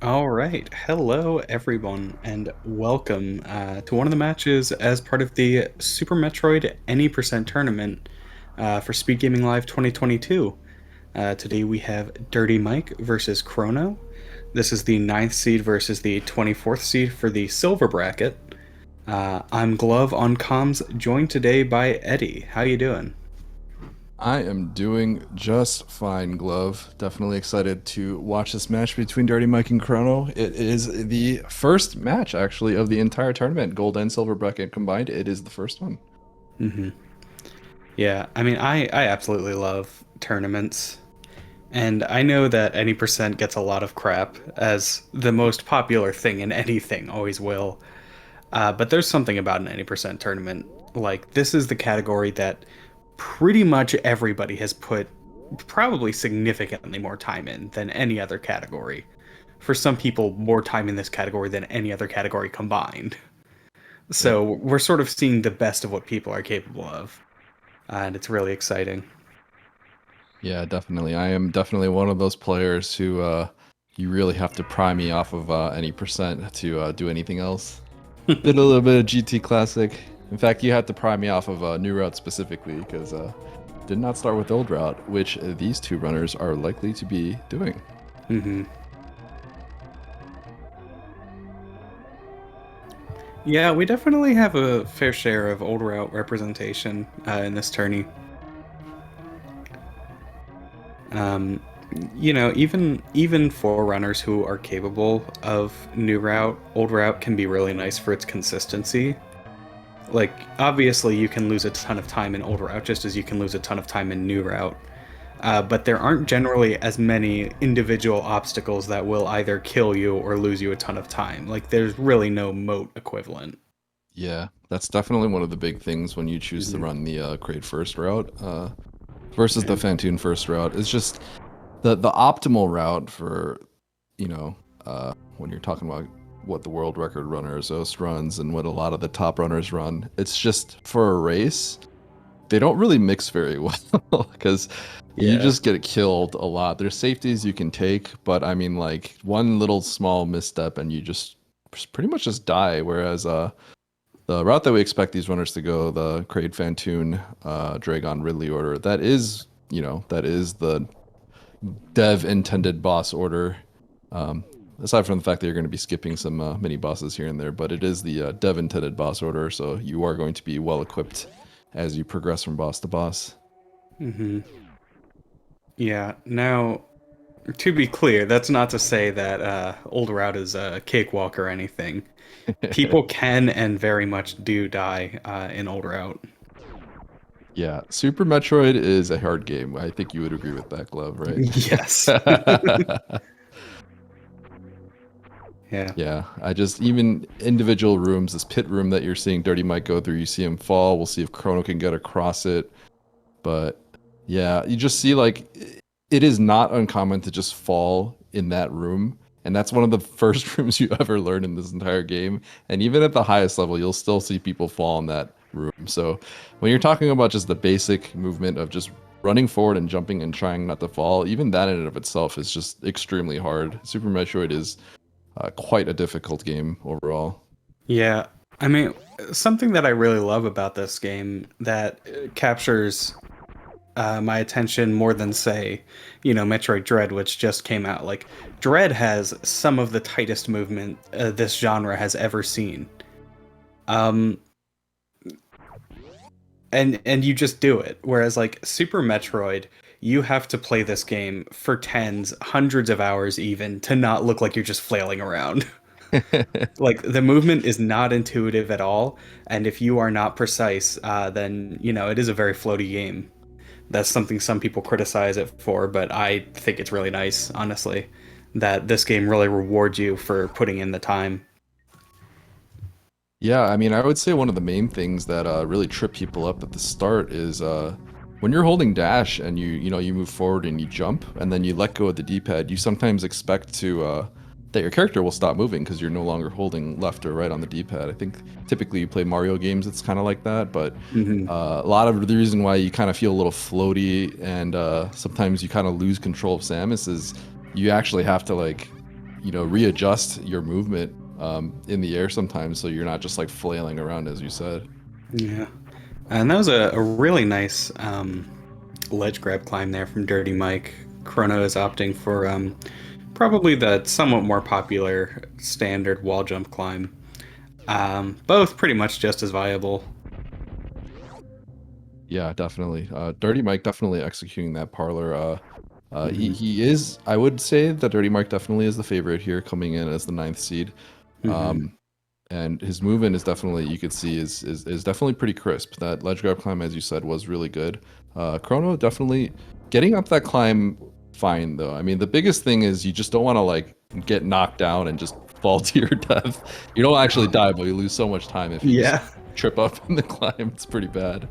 All right. Hello, everyone, and welcome to one of the matches as part of the Super Metroid Any% tournament for SpeedGaming Live 2022. Today we have DirtyMike versus Chrono. This is the ninth seed versus the 24th seed for the silver bracket. I'm Glove on comms, joined today by Eddie. How you doing? I am doing just fine, Glove. Definitely excited to watch this match between Dirty Mike and Chrono. It is the first match, actually, of the entire tournament. Gold and silver bracket combined. It is the first one. hmm Yeah, I mean, I absolutely love tournaments. And I know that Any% gets a lot of crap, as the most popular thing in anything always will. But there's something about an Any% tournament. Like, this is the category that pretty much everybody has put probably significantly more time in than any other category. For some people, more time in this category than any other category combined. Yep. So we're sort of seeing the best of what people are capable of. And it's really exciting. Yeah, definitely. I am definitely one of those players who you really have to pry me off of any percent to do anything else. Did a little bit of GT Classic. In fact, you had to pry me off of New Route specifically because did not start with Old Route, which these two runners are likely to be doing. hmm Yeah, we definitely have a fair share of old route representation in this tourney. Um, even forerunners who are capable of new route, old route can be really nice for its consistency. Like, obviously, you can lose a ton of time in old route just as you can lose a ton of time in new route. But there aren't generally as many individual obstacles that will either kill you or lose you a ton of time. Like, there's really no moat equivalent. Yeah, that's definitely one of the big things when you choose to hmm run the grade first route versus the Yeah. Fantoon first route. It's just the optimal route for you know when you're talking about what the world record runner Zost runs and what a lot of the top runners run. It's just for a race. They don't really mix very well because you Yeah. just get killed a lot. There's safeties you can take, but I mean, like one little small misstep and you just pretty much just die. Whereas the route that we expect these runners to go, the Kraid Fantoon Dragon Ridley order, that is, that is the dev intended boss order. Um, aside from the fact that you're going to be skipping some mini bosses here and there, but it is the dev intended boss order, so you are going to be well equipped as you progress from boss to boss. hmm Yeah. Now, to be clear, that's not to say that Old Route is a cakewalk or anything. People can and very much do die in Old Route. Yeah, Super Metroid is a hard game. I think you would agree with that, Glove, right? Yes. Yeah. Yeah, I just even individual rooms, this pit room that you're seeing Dirty Mike go through, you see him fall. We'll see if Chrono can get across it. But yeah, you just see like it is not uncommon to just fall in that room. And that's one of the first rooms you ever learn in this entire game. And even at the highest level, you'll still see people fall in that room. So when you're talking about just the basic movement of just running forward and jumping and trying not to fall, even that in and of itself is just extremely hard. Super Metroid is quite a difficult game overall. Yeah. I mean, something that I really love about this game that captures my attention more than, say, Metroid Dread, which just came out. Like, Dread has some of the tightest movement this genre has ever seen. Um, and you just do it. Whereas like Super Metroid, you have to play this game for tens, hundreds of hours even to not look like you're just flailing around. Like the movement is not intuitive at all, and if you are not precise, then it is a very floaty game. That's something some people criticize it for, but I think it's really nice, honestly, that this game really rewards you for putting in the time. Yeah, I mean, I would say one of the main things that really trip people up at the start is when you're holding dash and you move forward and you jump and then you let go of the D-pad, you sometimes expect to that your character will stop moving because you're no longer holding left or right on the D-pad. I think typically you play Mario games, it's kind of like that, but hmm a lot of the reason why you kind of feel a little floaty and sometimes you kind of lose control of Samus is you actually have to like readjust your movement in the air sometimes, so you're not just like flailing around, as you said. Yeah. And that was a really nice ledge grab climb there from Dirty Mike. Chrono is opting for probably the somewhat more popular standard wall jump climb. Both pretty much just as viable. Yeah, definitely. Dirty Mike definitely executing that parlor. Hmm. He is. I would say that Dirty Mike definitely is the favorite here, coming in as the ninth seed. Hmm. And his movement is definitely, you could see, is definitely pretty crisp. That ledge grab climb, as you said, was really good. Chrono definitely getting up that climb fine though. I mean, the biggest thing is you just don't want to like get knocked down and just fall to your death. You don't actually die, but you lose so much time if you just Yeah. trip up in the climb. It's pretty bad.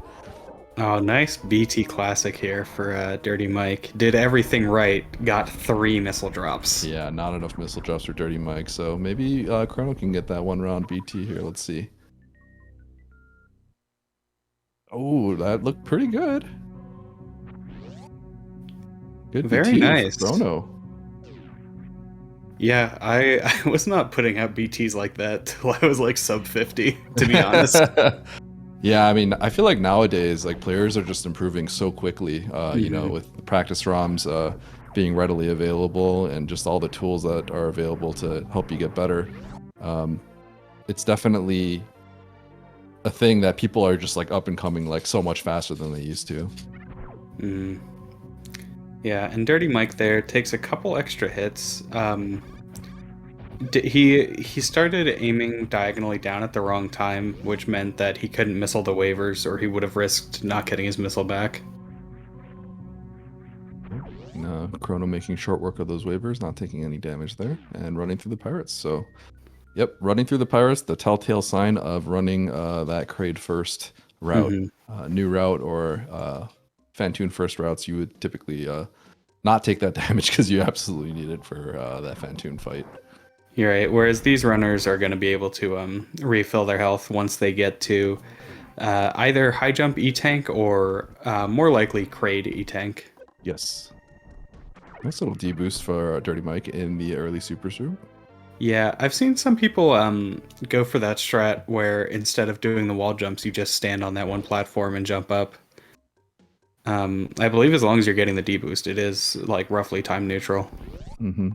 Oh, nice BT classic here for Dirty Mike. Did everything right, got 3 missile drops. Yeah, not enough missile drops for Dirty Mike, so maybe Chrono can get that one round BT here. Let's see. Oh, that looked pretty good. Good Very BT for nice. Chrono. Yeah, I was not putting out BTs like that till I was like sub 50, to be honest. Yeah, I mean, I feel like nowadays, like players are just improving so quickly. Hmm. With the practice ROMs being readily available and just all the tools that are available to help you get better. Um, it's definitely a thing that people are just like up and coming like so much faster than they used to. Mm. Yeah, and Dirty Mike there takes a couple extra hits. He started aiming diagonally down at the wrong time, which meant that he couldn't missile the waivers, or he would have risked not getting his missile back. Chrono making short work of those waivers, not taking any damage there, and running through the pirates. So, yep, running through the pirates, the telltale sign of running that Kraid first route, Hmm. new route, or Fantoon first routes. You would typically not take that damage because you absolutely need it for that Fantoon fight. You're right. Whereas these runners are going to be able to refill their health once they get to either high jump E tank or more likely Kraid E tank. Yes. Nice little deboost for Dirty Mike in the early Super Room. Yeah, I've seen some people go for that strat where instead of doing the wall jumps, you just stand on that one platform and jump up. I believe as long as you're getting the deboost, it is like roughly time neutral. Mm-hmm.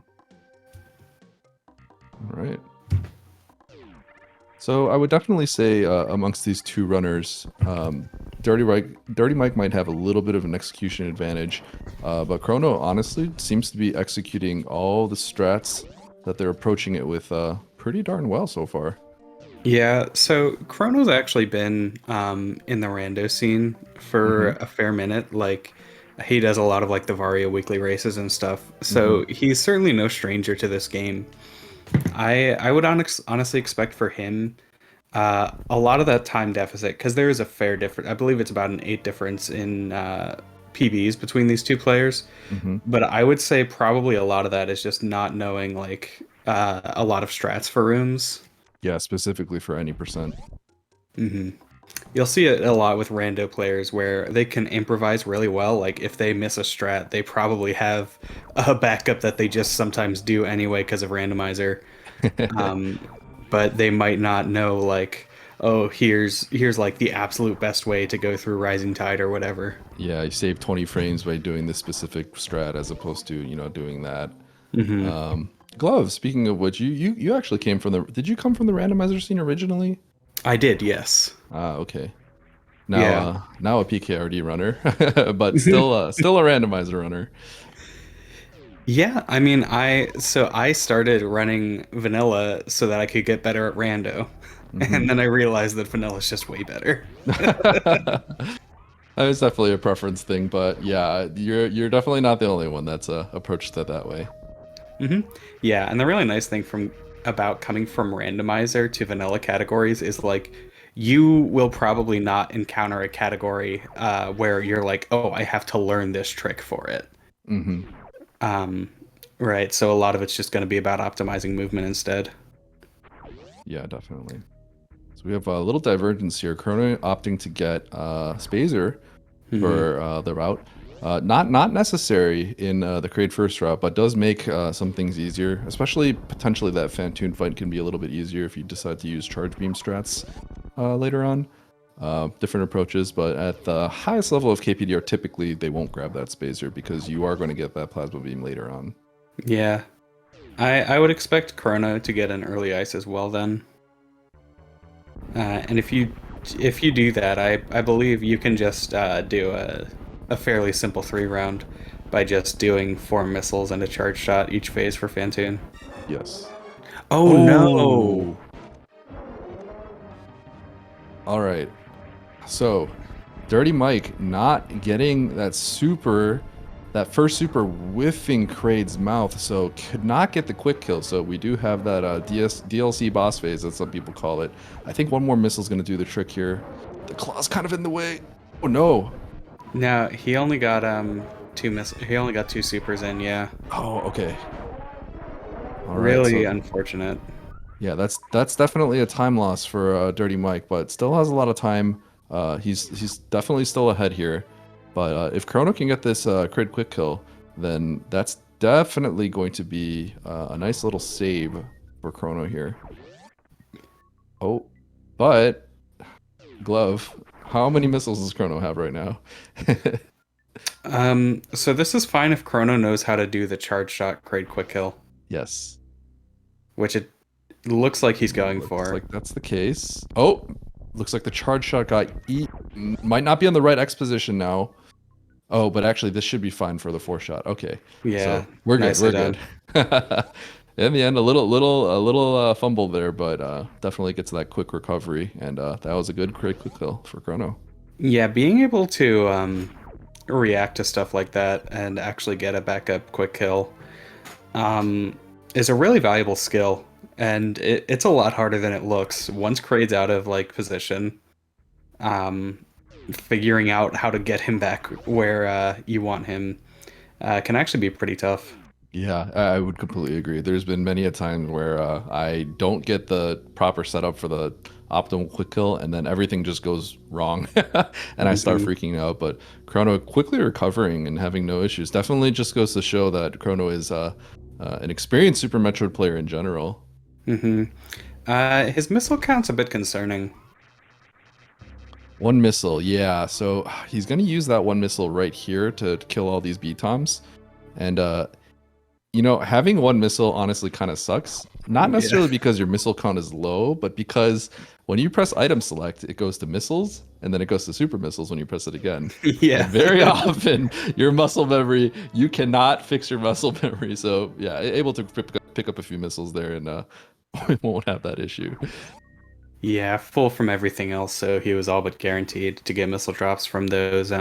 All right. So I would definitely say amongst these two runners, Dirty Mike might have a little bit of an execution advantage, but Chrono honestly seems to be executing all the strats that they're approaching it with pretty darn well so far. Yeah, so Chrono's actually been in the rando scene for Mm-hmm. a fair minute. Like, he does a lot of like the Vario weekly races and stuff. Mm-hmm. So he's certainly no stranger to this game. I would honestly expect for him a lot of that time deficit because there is a fair difference. I believe it's about an 8 difference in PBs between these two players. Mm-hmm. But I would say probably a lot of that is just not knowing like a lot of strats for rooms. Yeah, specifically for any percent. Hmm. You'll see it a lot with rando players where they can improvise really well. Like if they miss a strat, they probably have a backup that they just sometimes do anyway because of randomizer. Um, but they might not know like, oh, here's like the absolute best way to go through Rising Tide or whatever. Yeah, you save 20 frames by doing this specific strat as opposed to, doing that. Hmm. Glove, speaking of which, you actually came from did you come from the randomizer scene originally? I did, yes. Ah, okay. Yeah. Now a PKRD runner, but still a randomizer runner. Yeah, I mean, I started running vanilla so that I could get better at rando, Hmm. and then I realized that vanilla is just way better. It's definitely a preference thing, but yeah, you're definitely not the only one that's approached it that way. Hmm. Yeah, and the really nice thing from about coming from randomizer to vanilla categories is like you will probably not encounter a category where you're like, oh, I have to learn this trick for it. Hmm. Um, right. So a lot of it's just going to be about optimizing movement instead. Yeah, definitely. So we have a little divergence here. Chrono opting to get Spazer Hmm. for the route. Not necessary in the Kraid first route, but does make some things easier. Especially potentially that Fantoon fight can be a little bit easier if you decide to use charge beam strats later on. Different approaches, but at the highest level of KPDR, typically they won't grab that spacer because you are going to get that plasma beam later on. Yeah. I would expect Chrono to get an early ice as well then. And if you do that, I believe you can just do a fairly simple 3 round by just doing 4 missiles and a charge shot each phase for Fantoon. Yes. Oh no! Oh! All right. So, Dirty Mike not getting that first super whiffing Kraid's mouth, so could not get the quick kill. So we do have that DLC boss phase, as some people call it. I think one more missile is going to do the trick here. The claw's kind of in the way. Oh no! No, he only got he only got 2 supers in. Yeah. Oh, okay. All right. Really So unfortunate. yeah, that's definitely a time loss for Dirty Mike, but still has a lot of time. He's definitely still ahead here. But if Chrono can get this crit quick kill, then that's definitely going to be a nice little save for Chrono here. Oh, but Glove, how many missiles does Chrono have right now? So this is fine if Chrono knows how to do the charge shot Kraid quick kill, Yes. which it looks like he's going Looks for. like that's the case. Oh, looks like the charge shot got might not be on the right X position now. Oh, but actually this should be fine for the 4-shot. Okay. Yeah, So we're good. nicely We're good. In the end, a little fumble there, but definitely gets that quick recovery, and that was a good quick kill for Chrono. Yeah, being able to react to stuff like that and actually get a backup quick kill is a really valuable skill, and it's a lot harder than it looks. Once Kraid's out of like position, figuring out how to get him back where you want him can actually be pretty tough. Yeah, I would completely agree. There's been many a time where I don't get the proper setup for the optimal quick kill, and then everything just goes wrong, and I start Mhm. freaking out. But Chrono quickly recovering and having no issues definitely just goes to show that Chrono is an experienced Super Metroid player in general. His missile count's a bit concerning. One missile, yeah. So he's gonna use that one missile right here to kill all these B-toms, and you know, having one missile honestly kind of sucks. Not necessarily because your missile count is low, but because when you press item select, it goes to missiles, and then it goes to super missiles when you press it again. Yeah. And very often, your muscle memory, you cannot fix your muscle memory. So yeah, able to pick up a few missiles there, and we won't have that issue. Yeah, full from everything else, so he was all but guaranteed to get missile drops from those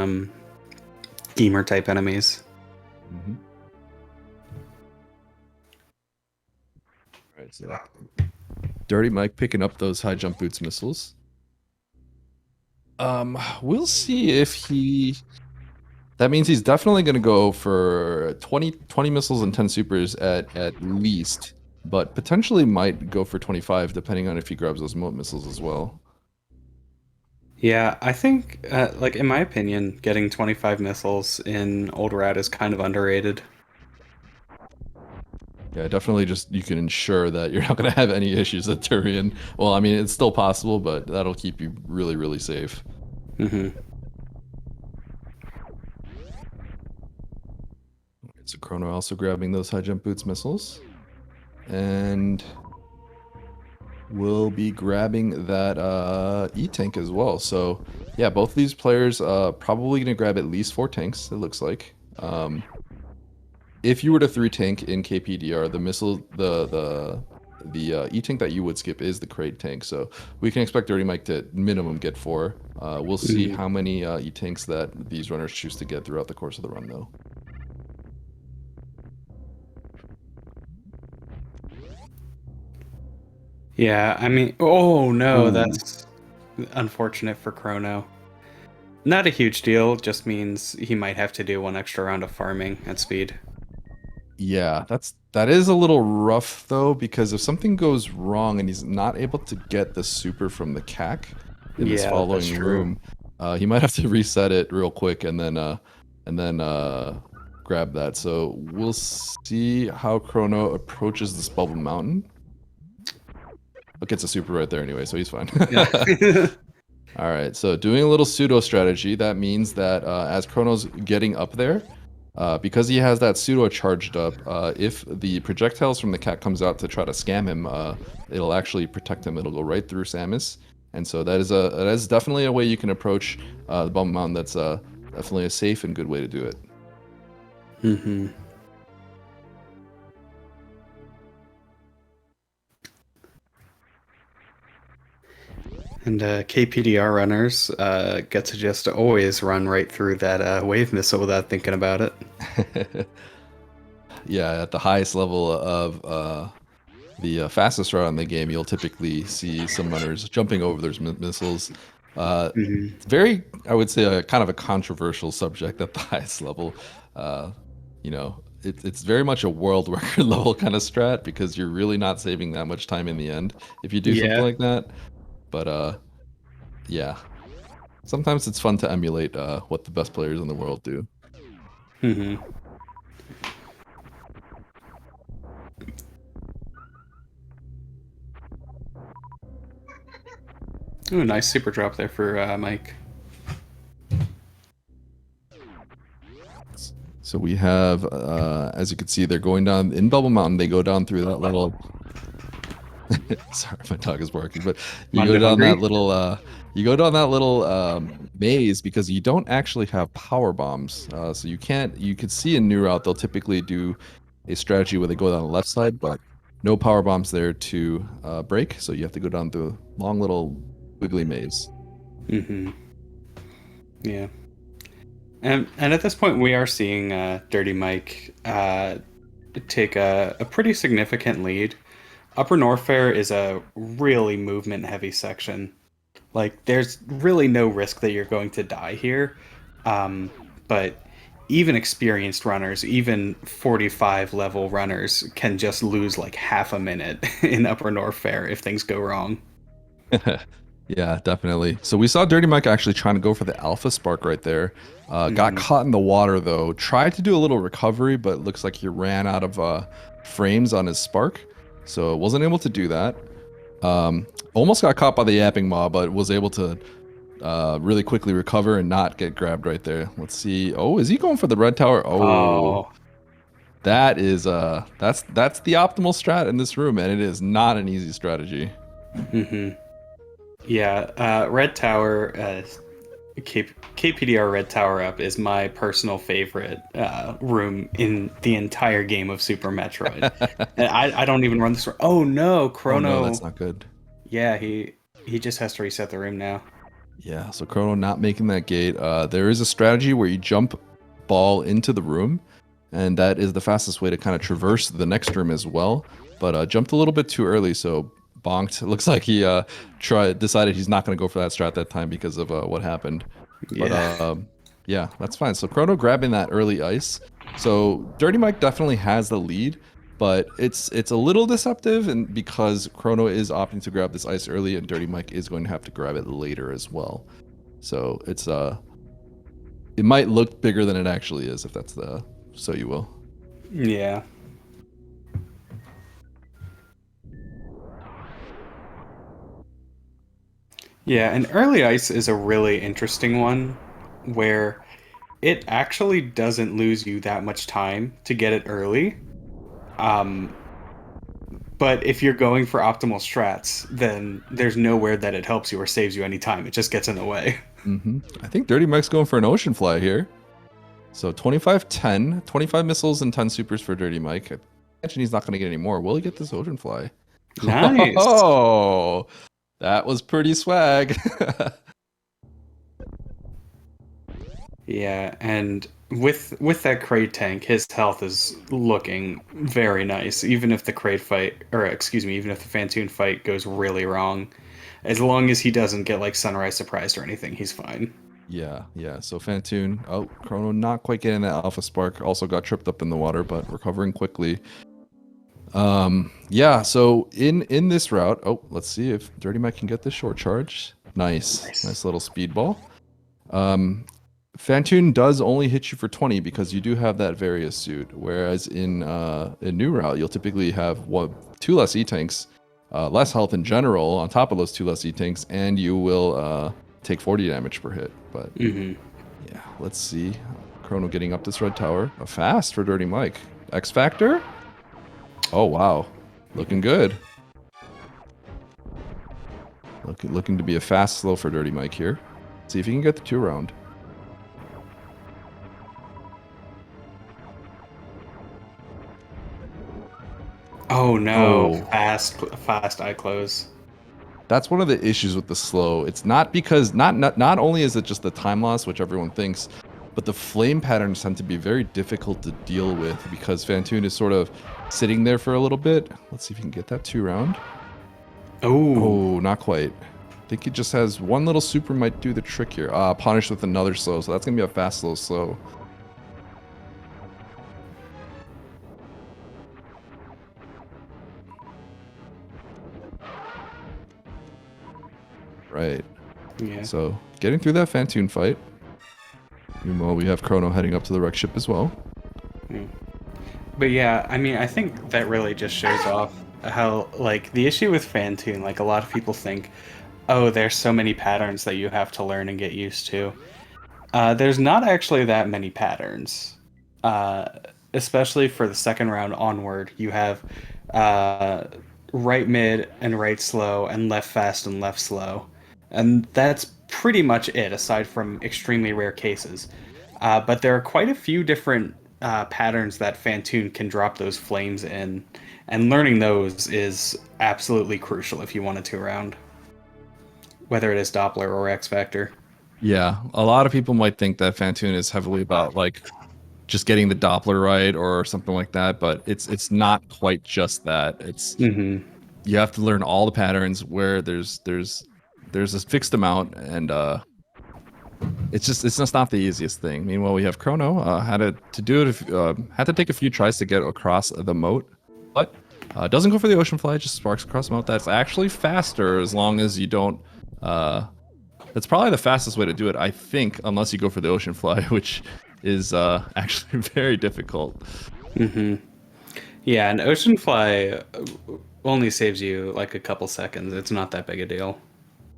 gamer type enemies. Mm-hmm. Right, so Dirty Mike picking up those high jump boots missiles. We'll see if he. That means he's definitely going to go for 20 missiles and 10 supers at least, but potentially might go for 25 depending on if he grabs those mote missiles as well. Yeah, I think, like in my opinion, getting 25 missiles in Old Rat is kind of underrated. Yeah, definitely just you can ensure that you're not going to have any issues at Turian. Well, I mean, it's still possible, but that'll keep you really, really safe. Mm-hmm. So Chrono also grabbing those high jump boots missiles. And we'll be grabbing that E-tank as well. So yeah, both of these players probably going to grab at least 4 tanks, it looks like. If you were to 3-tank in KPDR, the missile, the E-tank that you would skip is the Kraid tank. So we can expect Dirty Mike to minimum get 4. We'll see how many E-tanks that these runners choose to get throughout the course of the run, though. Yeah, I mean, oh no, Ooh. that's unfortunate for Chrono. Not a huge deal, just means he might have to do one extra round of farming at speed. Yeah, that is a little rough though, because if something goes wrong and he's not able to get the super from the CAC in this Yeah, that's following true. room, he might have to reset it real quick and then and then grab that. So we'll see how Chrono approaches this bubble mountain. It gets a super right there anyway, so he's fine. Yeah. All right, so doing a little pseudo strategy, that means that as Chrono's getting up there, because he has that pseudo charged up, if the projectiles from the cat comes out to try to scam him, it'll actually protect him. It'll go right through Samus, and so that is definitely a way you can approach the bubble mountain. That's definitely a safe and good way to do it. Mm-hmm. And KPDR runners get to just always run right through that wave missile without thinking about it. Yeah, at the highest level of the fastest route in the game, you'll typically see some runners jumping over those missiles. Mm-hmm. It's very, I would say, a kind of a controversial subject at the highest level. You know, it's very much a world record level kind of strat because you're really not saving that much time in the end if you do something Yeah. like that. But yeah, sometimes it's fun to emulate what the best players in the world do. Mm-hmm. Ooh, nice super drop there for Mike. So we have, as you can see, they're going down in Bubble Mountain. They go down through that little. Sorry, my dog is barking, but you go Manda down hungry? that little maze because you don't actually have power bombs. So you can't. You could see in New Route they'll typically do a strategy where they go down the left side, but no power bombs there to break. So you have to go down the long little wiggly maze. Mm-hmm. Yeah. And at this point, we are seeing Dirty Mike take a pretty significant lead. Upper Norfair is a really movement heavy section. Like, there's really no risk that you're going to die here. But even experienced runners, even 45 level runners, can just lose like half a minute in Upper Norfair if things go wrong. Yeah, definitely. So we saw Dirty Mike actually trying to go for the Alpha Spark right there. Got Mhm. caught in the water though. Tried to do a little recovery, but looks like he ran out of frames on his Spark, so wasn't able to do that. Almost got caught by the yapping mob, but was able to really quickly recover and not get grabbed right there. Let's see. Oh, is he going for the red tower? Oh, Oh. that is that's the optimal strat in this room, and it is not an easy strategy. Hmm. Yeah, Red Tower, KPDR Red Tower Up is my personal favorite room in the entire game of Super Metroid. And I don't even run this. Oh no, Oh no, Chrono. that's not good. Yeah, he just has to reset the room now. Yeah, so Chrono not making that gate. There is a strategy where you jump ball into the room, and that is the fastest way to kind of traverse the next room as well. But jumped a little bit too early, so bonked. It looks like he decided he's not going to go for that strat that time because of what happened. But Yeah. yeah, that's fine. So Chrono grabbing that early ice. So Dirty Mike definitely has the lead, but it's a little deceptive, and because Chrono is opting to grab this ice early, and Dirty Mike is going to have to grab it later as well. So it's it might look bigger than it actually is, if that's the so you will. Yeah. Yeah, and early ice is a really interesting one where it actually doesn't lose you that much time to get it early. Um, but if you're going for optimal strats, then there's nowhere that it helps you or saves you any time. It just gets in the way. I think Dirty Mike's going for an ocean fly here. So 25, 10, 25 missiles and 10 supers for Dirty Mike. I imagine he's not going to get any more. Will he get this ocean fly? Nice. Oh, that was pretty swag. Yeah, and with that Kraid tank, his health is looking very nice. Even if the Kraid fight, or excuse me, even if the Fantoon fight goes really wrong, as long as he doesn't get like Sunrise surprised or anything, he's fine. Yeah, yeah. So Fantoon, oh, Chrono not quite getting that Alpha Spark. Also got tripped up in the water, but recovering quickly. Yeah. So in this route, oh, let's see if Dirty Mike can get this short charge. Nice, Nice. nice little speedball. Um, Fantoon does only hit you for 20 because you do have that Various suit, whereas in New Route you'll typically have two less E-tanks, less health in general on top of those two less E-tanks, and you will take 40 damage per hit. But yeah, let's see. Chrono getting up this red tower. A fast for Dirty Mike. X Factor? Oh wow. Looking good. Looking to be a fast slow for Dirty Mike here. See if he can get the 2-round. Oh no, Oh. fast eye close. That's one of the issues with the slow. It's not because not only is it just the time loss, which everyone thinks, but the flame patterns tend to be very difficult to deal with because Fantoon is sort of sitting there for a little bit. Let's see if he can get that 2-round. Oh. Oh, not quite. I think he just has one little super might do the trick here. Punished with another slow, so that's gonna be a fast slow. Right. Yeah. So getting through that Fantoon fight. Meanwhile, we have Chrono heading up to the wreck ship as well. But yeah, I mean, I think that really just shows off how, like, the issue with Fantoon, like, a lot of people think, oh, there's so many patterns that you have to learn and get used to. There's not actually that many patterns. Uh, Especially for the second round onward, you have right mid and right slow, and left fast and left slow. And that's pretty much it, aside from extremely rare cases. But there are quite a few different patterns that Fantoon can drop those flames in, and learning those is absolutely crucial if you want a 2-round, whether it is Doppler or X Factor. Yeah, a lot of people might think that Fantoon is heavily about like just getting the Doppler right or something like that, but it's not quite just that. It's you have to learn all the patterns where there's a fixed amount, and it's just not the easiest thing. Meanwhile, we have Chrono had to do it. Had to take a few tries to get across the moat, but doesn't go for the ocean fly. Just sparks across the moat. That's actually faster as long as you don't. That's probably the fastest way to do it, I think, unless you go for the ocean fly, which is actually very difficult. Yeah, an ocean fly only saves you like a couple seconds. It's not that big a deal.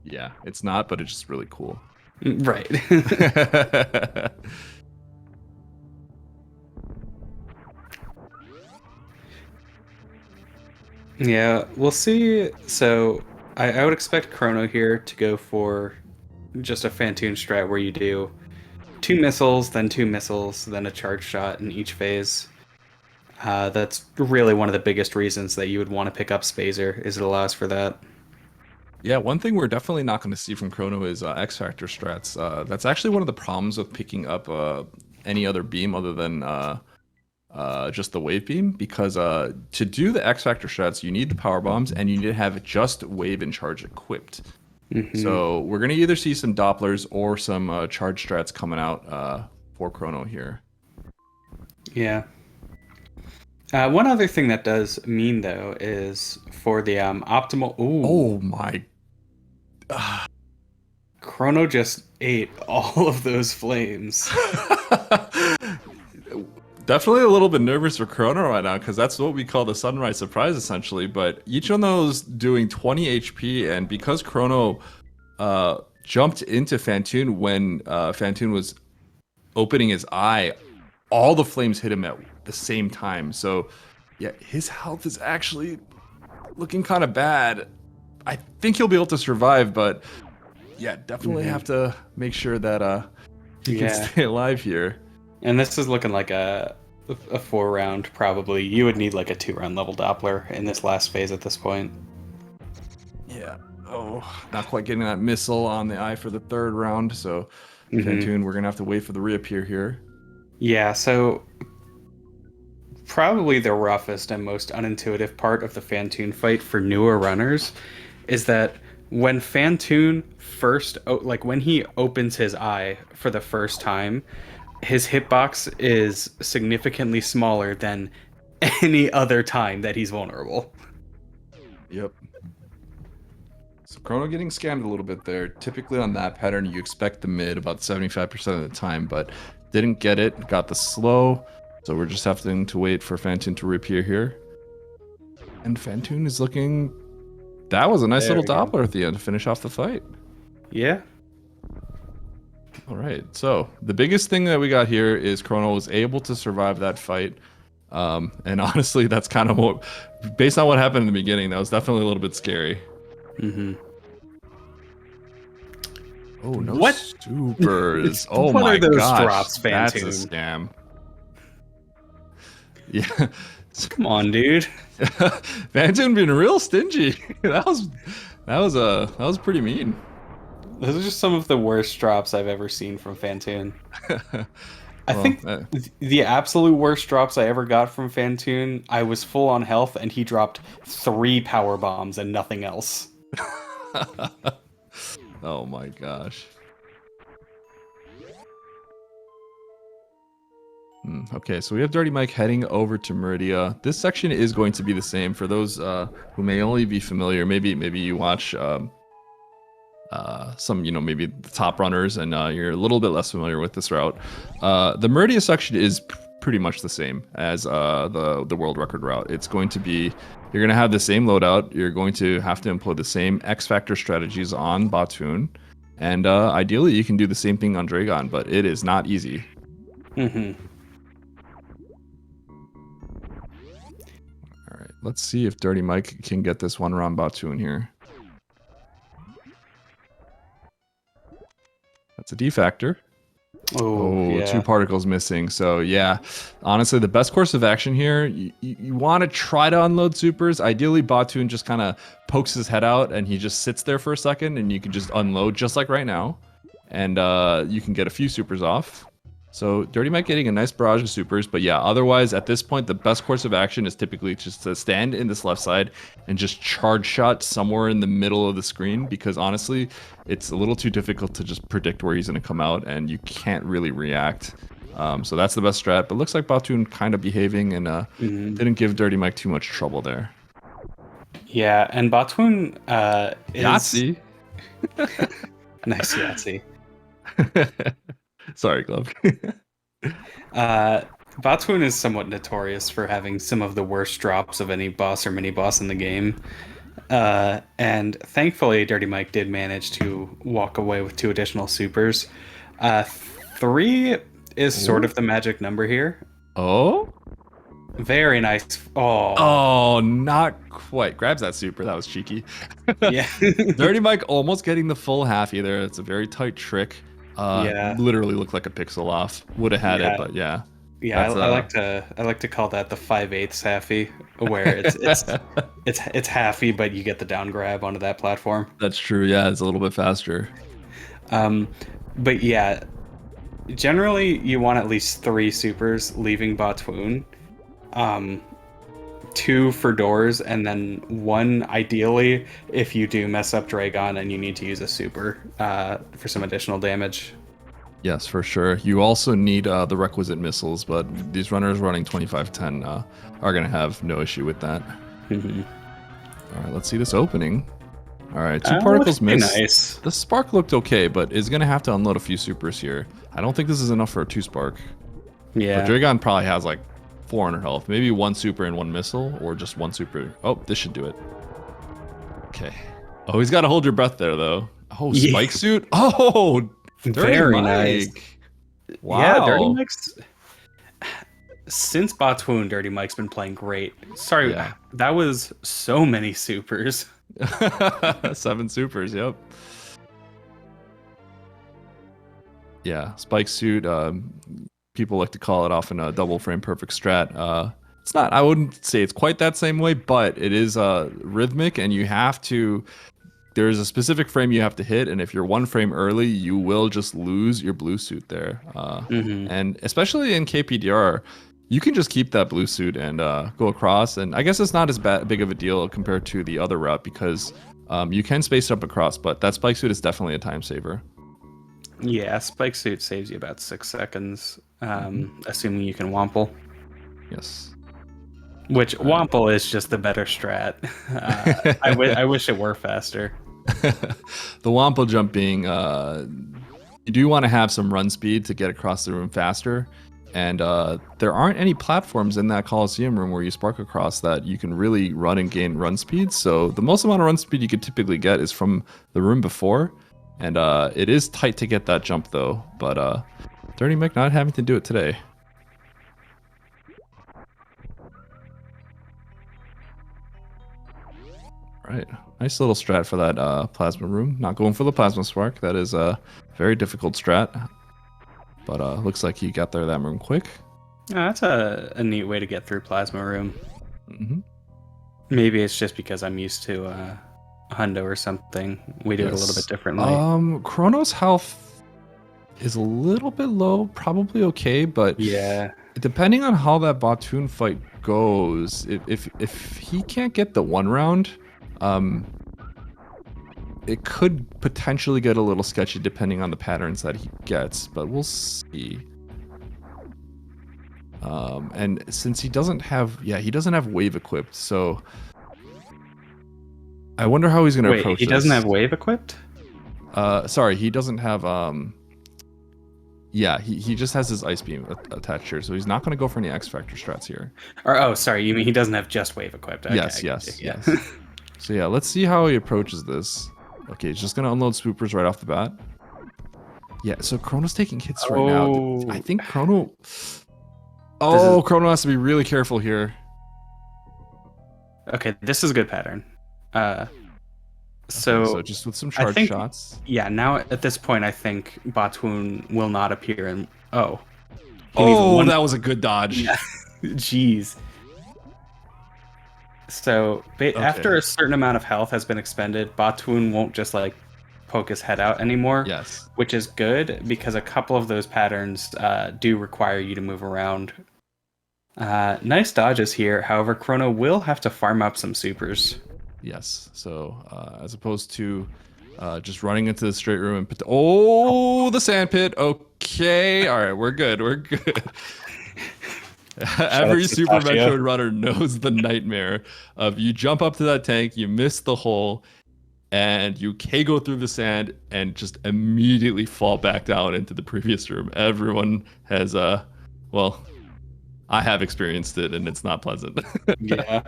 Yeah, it's not, but it's just really cool. Right. Yeah, we'll see. So I would expect Chrono here to go for just a Fantoon strat where you do 2 missiles, then 2 missiles, then a charge shot in each phase. That's really one of the biggest reasons that you would want to pick up Spazer, is it allows for that. Yeah, one thing we're definitely not going to see from Chrono is X Factor strats. That's actually one of the problems with picking up any other beam other than just the wave beam, because to do the X Factor strats, you need the power bombs and you need to have just wave and charge equipped. So we're going to either see some Dopplers or some charge strats coming out for Chrono here. Yeah. One other thing that does mean, though, is for the optimal... Ooh. Oh my... Chrono just ate all of those flames. Definitely a little bit nervous for Chrono right now, because that's what we call the sunrise surprise, essentially. But each one of those doing 20 HP, and because Chrono jumped into Fantoon when Fantoon was opening his eye, all the flames hit him at the same time. So, yeah, his health is actually looking kind of bad. I think he'll be able to survive, but yeah, definitely have to make sure that he can stay alive here. And this is looking like a 4-round, probably. You would need like a 2-round level Doppler in this last phase at this point. Yeah. Oh, not quite getting that missile on the eye for the 3rd round. So, Fantoon, we're going to have to wait for the reappear here. Yeah, so probably the roughest and most unintuitive part of the Fantoon fight for newer runners is that when Fantoon first, like when he opens his eye for the first time, his hitbox is significantly smaller than any other time that he's vulnerable. Yep. So Chrono getting scammed a little bit there. Typically on that pattern, you expect the mid about 75% of the time, but didn't get it. Got the slow. So we're just having to wait for Fantoon to reappear here. And Fantoon is looking... That was a nice There little we go. Doppler at the end to finish off the fight. Yeah. All right, so the biggest thing that we got here is Chrono was able to survive that fight. And honestly, that's kind of what... Based on what happened in the beginning, that was definitely a little bit scary. Mm-hmm. Oh, no What? supers. Oh What my are those gosh. drops, That's a Fantoon? scam. Yeah. Come on, dude. Fantoon being real stingy. That was pretty mean. Those are just some of the worst drops I've ever seen from Fantoon. I Well, think the absolute worst drops I ever got from Fantoon, I was full on health and he dropped 3 power bombs and nothing else. oh my gosh. Okay, so we have DirtyMike heading over to Meridia. This section is going to be the same for those who may only be familiar. Maybe you watch some, maybe the top runners and you're a little bit less familiar with this route. The Meridia section is pretty much the same as the world record route. It's going to be, you're going to have the same loadout. You're going to have to employ the same X Factor strategies on Batoon. And ideally, you can do the same thing on Dragon, but it is not easy. Mm-hmm. All right, let's see if DirtyMike can get this one round Batoon here. That's a D factor. Oh, yeah. 2 particles missing. So yeah, honestly, the best course of action here, you want to try to unload supers. Ideally, Batoon just kind of pokes his head out and he just sits there for a second and you can just unload just like right now. And you can get a few supers off. So DirtyMike getting a nice barrage of supers, but yeah, otherwise at this point, the best course of action is typically just to stand in this left side and just charge shot somewhere in the middle of the screen, because honestly, it's a little too difficult to just predict where he's going to come out and you can't really react. So that's the best strat, but looks like Batoon kind of behaving and didn't give DirtyMike too much trouble there. Yeah, and Batoon is... Yahtzee! Nice Yahtzee. Sorry, Glove. Batoon is somewhat notorious for having some of the worst drops of any boss or mini-boss in the game. And thankfully, DirtyMike did manage to walk away with 2 additional supers. 3 is sort of the magic number here. Oh? Very nice. Oh, not quite. Grabs that super. That was cheeky. Yeah. DirtyMike almost getting the full half either. It's a very tight trick. Yeah. Literally looked like a pixel off. Would have had it, but yeah. Yeah, I like to call that the 5/8 halfy, where it's halfy, but you get the down grab onto that platform. That's true. Yeah, it's a little bit faster. But yeah, generally you want at least 3 supers leaving Batoon, 2 for doors, and then 1 ideally if you do mess up Dragon and you need to use a super for some additional damage. Yes, for sure. You also need the requisite missiles, but these runners running 2510 are going to have no issue with that. Mm-hmm. All right, let's see this opening. All right, 2 particles missed. Nice. The spark looked okay, but is going to have to unload a few supers here. I don't think this is enough for a 2 spark. Yeah. But Dragon probably has like 400 health. Maybe 1 super and 1 missile, or just 1 super. Oh, this should do it. Okay. Oh, he's got to hold your breath there, though. Oh, spike suit. Oh, very DirtyMike. nice. Wow. Yeah, DirtyMike's... Since Batoon, DirtyMike's been playing great. Sorry, Yeah. that was so many supers. 7 supers, yep. Yeah, spike suit. People like to call it often a double frame perfect strat. It's not, I wouldn't say it's quite that same way, but it is rhythmic, and you have to, there's a specific frame you have to hit, and if you're 1 frame early, you will just lose your blue suit there. And especially in KPDR, you can just keep that blue suit and go across, and I guess it's not as big of a deal compared to the other route, because you can space up across, but that spike suit is definitely a time saver. Yeah, spike suit saves you about 6 seconds, assuming you can womple. Yes. Which womple is just the better strat. I wish it were faster. The Wampa jump being, you do want to have some run speed to get across the room faster. And there aren't any platforms in that Coliseum room where you spark across that you can really run and gain run speed. So the most amount of run speed you could typically get is from the room before. And it is tight to get that jump though. But DirtyMike not having to do it today. Right. Nice little strat for that plasma room. Not going for the plasma spark. That is a very difficult strat. But looks like he got there that room quick. Oh, that's a neat way to get through plasma room. Mm-hmm. Maybe it's just because I'm used to Hundo or something. We do it a little bit differently. Chrono's health is a little bit low, probably okay, but yeah, depending on how that Batoon fight goes, if he can't get the one round, it could potentially get a little sketchy depending on the patterns that he gets, but we'll see. And since he doesn't have, he doesn't have wave equipped, so I wonder how he's going to approach this. He doesn't have wave equipped? Sorry, he doesn't have, he just has his ice beam attached here, so he's not going to go for any X Factor strats here. Or, sorry, you mean he doesn't have just wave equipped? Okay, Yes. So yeah, let's see how he approaches this. Okay, he's just going to unload spoopers right off the bat. Yeah, so Chrono's taking hits right now. I think Chrono... Chrono has to be really careful here. Okay, this is a good pattern. So just with some charge shots. Yeah, now at this point, I think Batoon will not appear in... that was a good dodge. Yeah. Jeez. So after a certain amount of health has been expended, Batoon won't just like poke his head out anymore. Yes. Which is good because a couple of those patterns do require you to move around. Nice dodges here. However, Chrono will have to farm up some supers. Yes. So as opposed to just running into the straight room and the sand pit. Okay. All right. We're good. Every Super Metroid runner knows the nightmare of you jump up to that tank, you miss the hole, and you go through the sand and just immediately fall back down into the previous room. Everyone has, I have experienced it, and it's not pleasant. Yeah.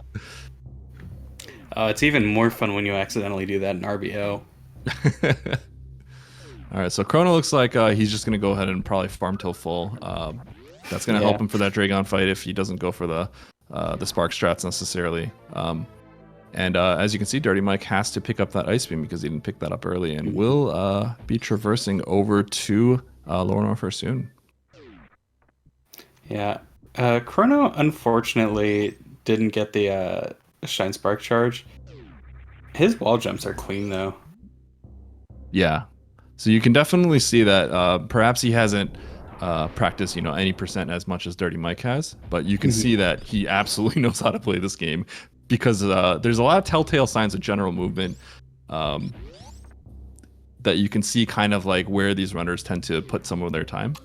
It's even more fun when you accidentally do that in RBO. All right, so Chrono looks like he's just going to go ahead and probably farm till full. That's going to help him for that Dragon fight if he doesn't go for the Spark strats necessarily. And as you can see, DirtyMike has to pick up that Ice Beam because he didn't pick that up early, and will be traversing over to Lower North soon. Yeah. Chrono, unfortunately, didn't get the Shine Spark charge. His wall jumps are clean, though. Yeah. So you can definitely see that perhaps he hasn't practice, any percent as much as DirtyMike has, but you can see that he absolutely knows how to play this game because there's a lot of telltale signs of general movement that you can see kind of like where these runners tend to put some of their time.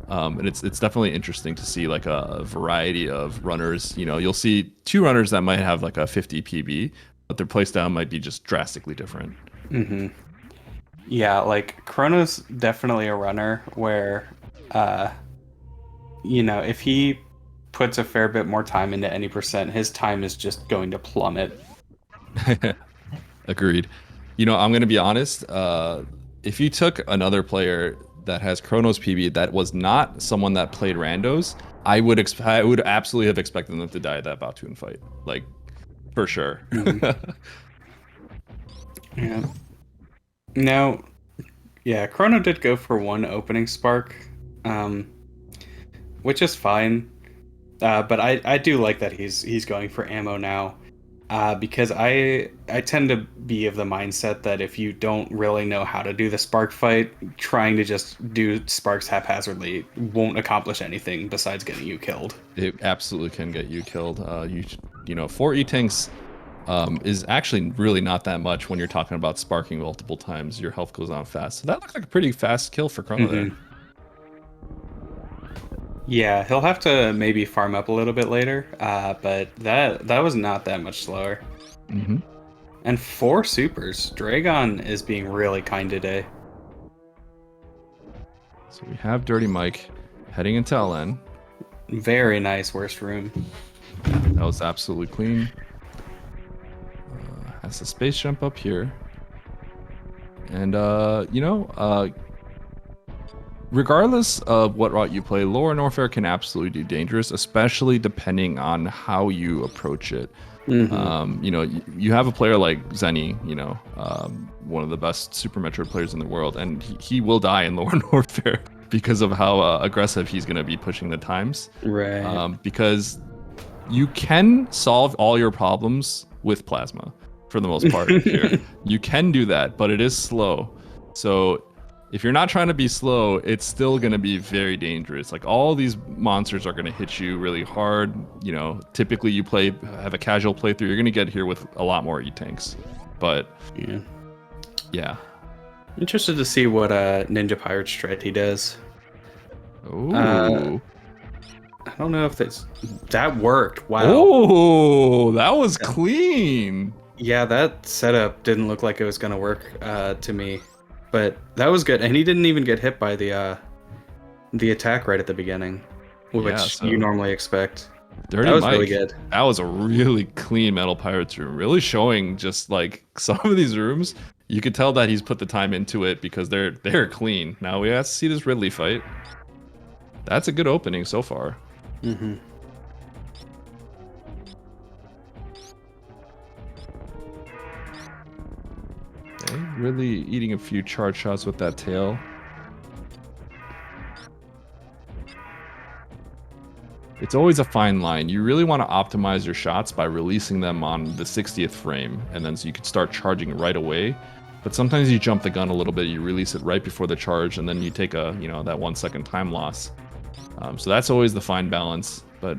And it's definitely interesting to see like a variety of runners. You'll see two runners that might have like a 50 PB, but their playstyle might be just drastically different. Mm-hmm. Yeah, like Chrono's definitely a runner where if he puts a fair bit more time into any percent, his time is just going to plummet. Agreed. I'm going to be honest. If you took another player that has Chrono's PB that was not someone that played randos, I would absolutely have expected them to die at that Batoon fight. Like, for sure. Mm-hmm. Yeah. Now, Chrono did go for one opening spark, which is fine. But I do like that he's going for ammo now, because I tend to be of the mindset that if you don't really know how to do the spark fight, trying to just do sparks haphazardly won't accomplish anything besides getting you killed. It absolutely can get you killed. 4 E-Tanks is actually really not that much when you're talking about sparking multiple times. Your health goes on fast. So that looks like a pretty fast kill for Chrono there. Yeah, he'll have to maybe farm up a little bit later, but that was not that much slower. Mm-hmm. And 4 supers. Dragon is being really kind today. So we have Dirty Mike heading into LN. Very nice worst room. That was absolutely clean. Has the space jump up here. And, regardless of what route you play, Lower Norfair can absolutely be dangerous, especially depending on how you approach it. You have a player like Zenny, one of the best Super Metroid players in the world, and he will die in Lower Norfair because of how aggressive he's going to be pushing the times. Right. Because you can solve all your problems with plasma for the most part here. You can do that, but it is slow. So if you're not trying to be slow, it's still going to be very dangerous. Like, all these monsters are going to hit you really hard. Typically you have a casual playthrough, you're going to get here with a lot more E-tanks. But yeah. Interested to see what Ninja Pirate strat he does. Ooh. I don't know if that worked. Wow. Oh, that was clean. Yeah, that setup didn't look like it was gonna work to me, but that was good. And he didn't even get hit by the attack right at the beginning, which you normally expect. Dirty that was Mike, really good. That was a really clean Metal Pirates room. Really showing just like some of these rooms, you could tell that he's put the time into it because they're clean. Now we have to see this Ridley fight. That's a good opening so far. Mm-hmm. Okay, really eating a few charge shots with that tail. It's always a fine line. You really want to optimize your shots by releasing them on the 60th frame, and then so you can start charging right away. But sometimes you jump the gun a little bit, you release it right before the charge, and then you take that 1 second time loss. So that's always the fine balance. But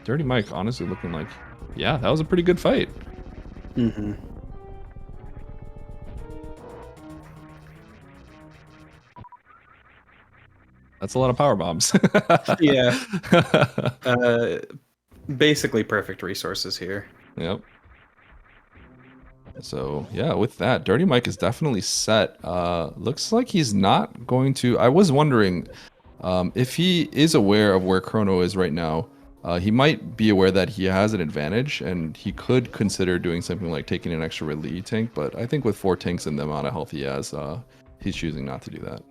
Dirty Mike, honestly, looking like, yeah, that was a pretty good fight. Mm-hmm. That's a lot of power bombs. Yeah. Basically perfect resources here. Yep. So yeah, with that, Dirty Mike is definitely set. Looks like he's not going to. I was wondering if he is aware of where Chrono is right now. He might be aware that he has an advantage, and he could consider doing something like taking an extra Ridley tank. But I think with 4 tanks and the amount of health he has, he's choosing not to do that.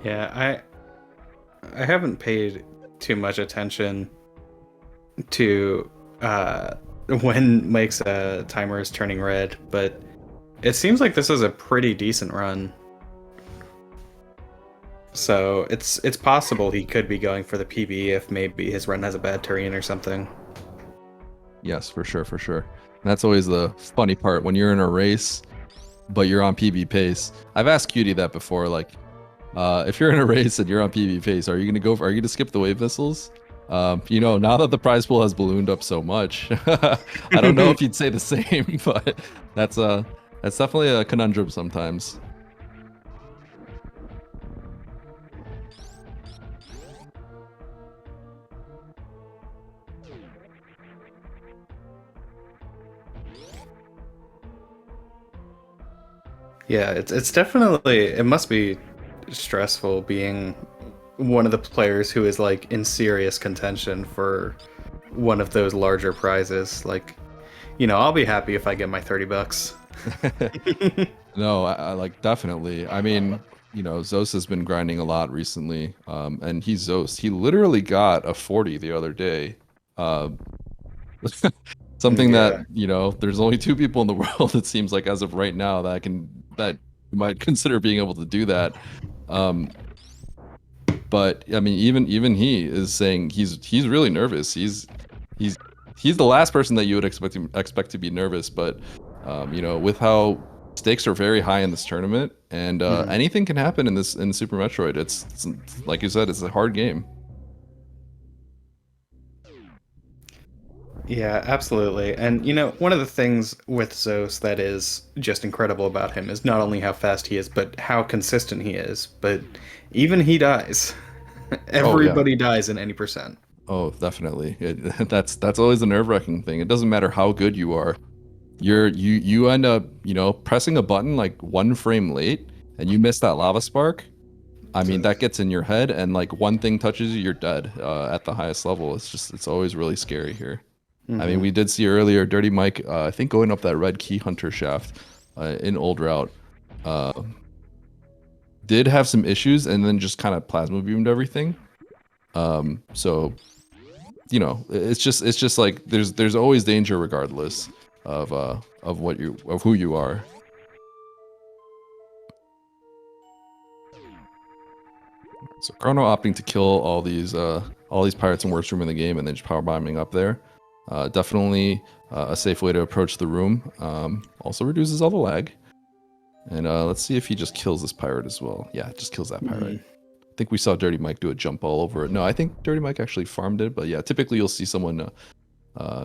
Yeah, I haven't paid too much attention to when Mike's timer is turning red, but it seems like this is a pretty decent run. So it's possible he could be going for the PB if maybe his run has a bad terrain or something. Yes, for sure, for sure. And that's always the funny part when you're in a race, but you're on PB pace. I've asked Cutie that before, like, if you're in a race and you're on PB pace, are you gonna skip the wave missiles? Now that the prize pool has ballooned up so much, I don't know if you'd say the same, but that's definitely a conundrum sometimes. Yeah, it's definitely, it must be stressful being one of the players who is like in serious contention for one of those larger prizes. Like, I'll be happy if I get my $30. No, I like definitely. I mean, Zos has been grinding a lot recently, and he's Zos. He literally got a 40 the other day. Something that there's only 2 people in the world, it seems like, as of right now, that might consider being able to do that. But I mean, even he is saying he's really nervous. He's the last person that you would expect to be nervous. But with how stakes are very high in this tournament, and anything can happen in Super Metroid. It's like you said, it's a hard game. Yeah, absolutely. And one of the things with Zos that is just incredible about him is not only how fast he is, but how consistent he is. But even he dies. Everybody dies in any percent. Oh, definitely. That's always a nerve-wracking thing. It doesn't matter how good you are. You end up, pressing a button like 1 frame late and you miss that lava spark. I mean, So, that gets in your head and like one thing touches you, you're dead at the highest level. It's always really scary here. I mean, mhm. we did see earlier Dirty Mike, I think going up that red key hunter shaft in old route, uh, did have some issues and then just kind of plasma beamed everything. So it's just like there's always danger regardless of who you are. So Chrono opting to kill all these pirates and worst room in the game and then just power bombing up there. Definitely a safe way to approach the room. Also reduces all the lag. And let's see if he just kills this pirate as well. Yeah, just kills that pirate. Mhm. I think we saw Dirty Mike do a jump all over it. No, I think Dirty Mike actually farmed it, but yeah, typically you'll see someone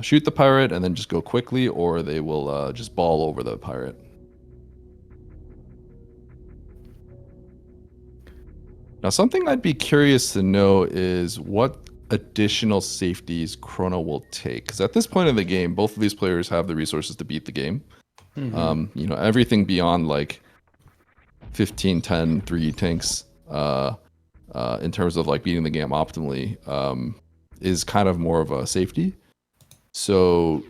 shoot the pirate and then just go quickly, or they will just ball over the pirate. Now, something I'd be curious to know is what additional safeties Chrono will take. Because at this point in the game, both of these players have the resources to beat the game. Mhm. Everything beyond like 15, 10, 3 tanks in terms of like beating the game optimally is kind of more of a safety. So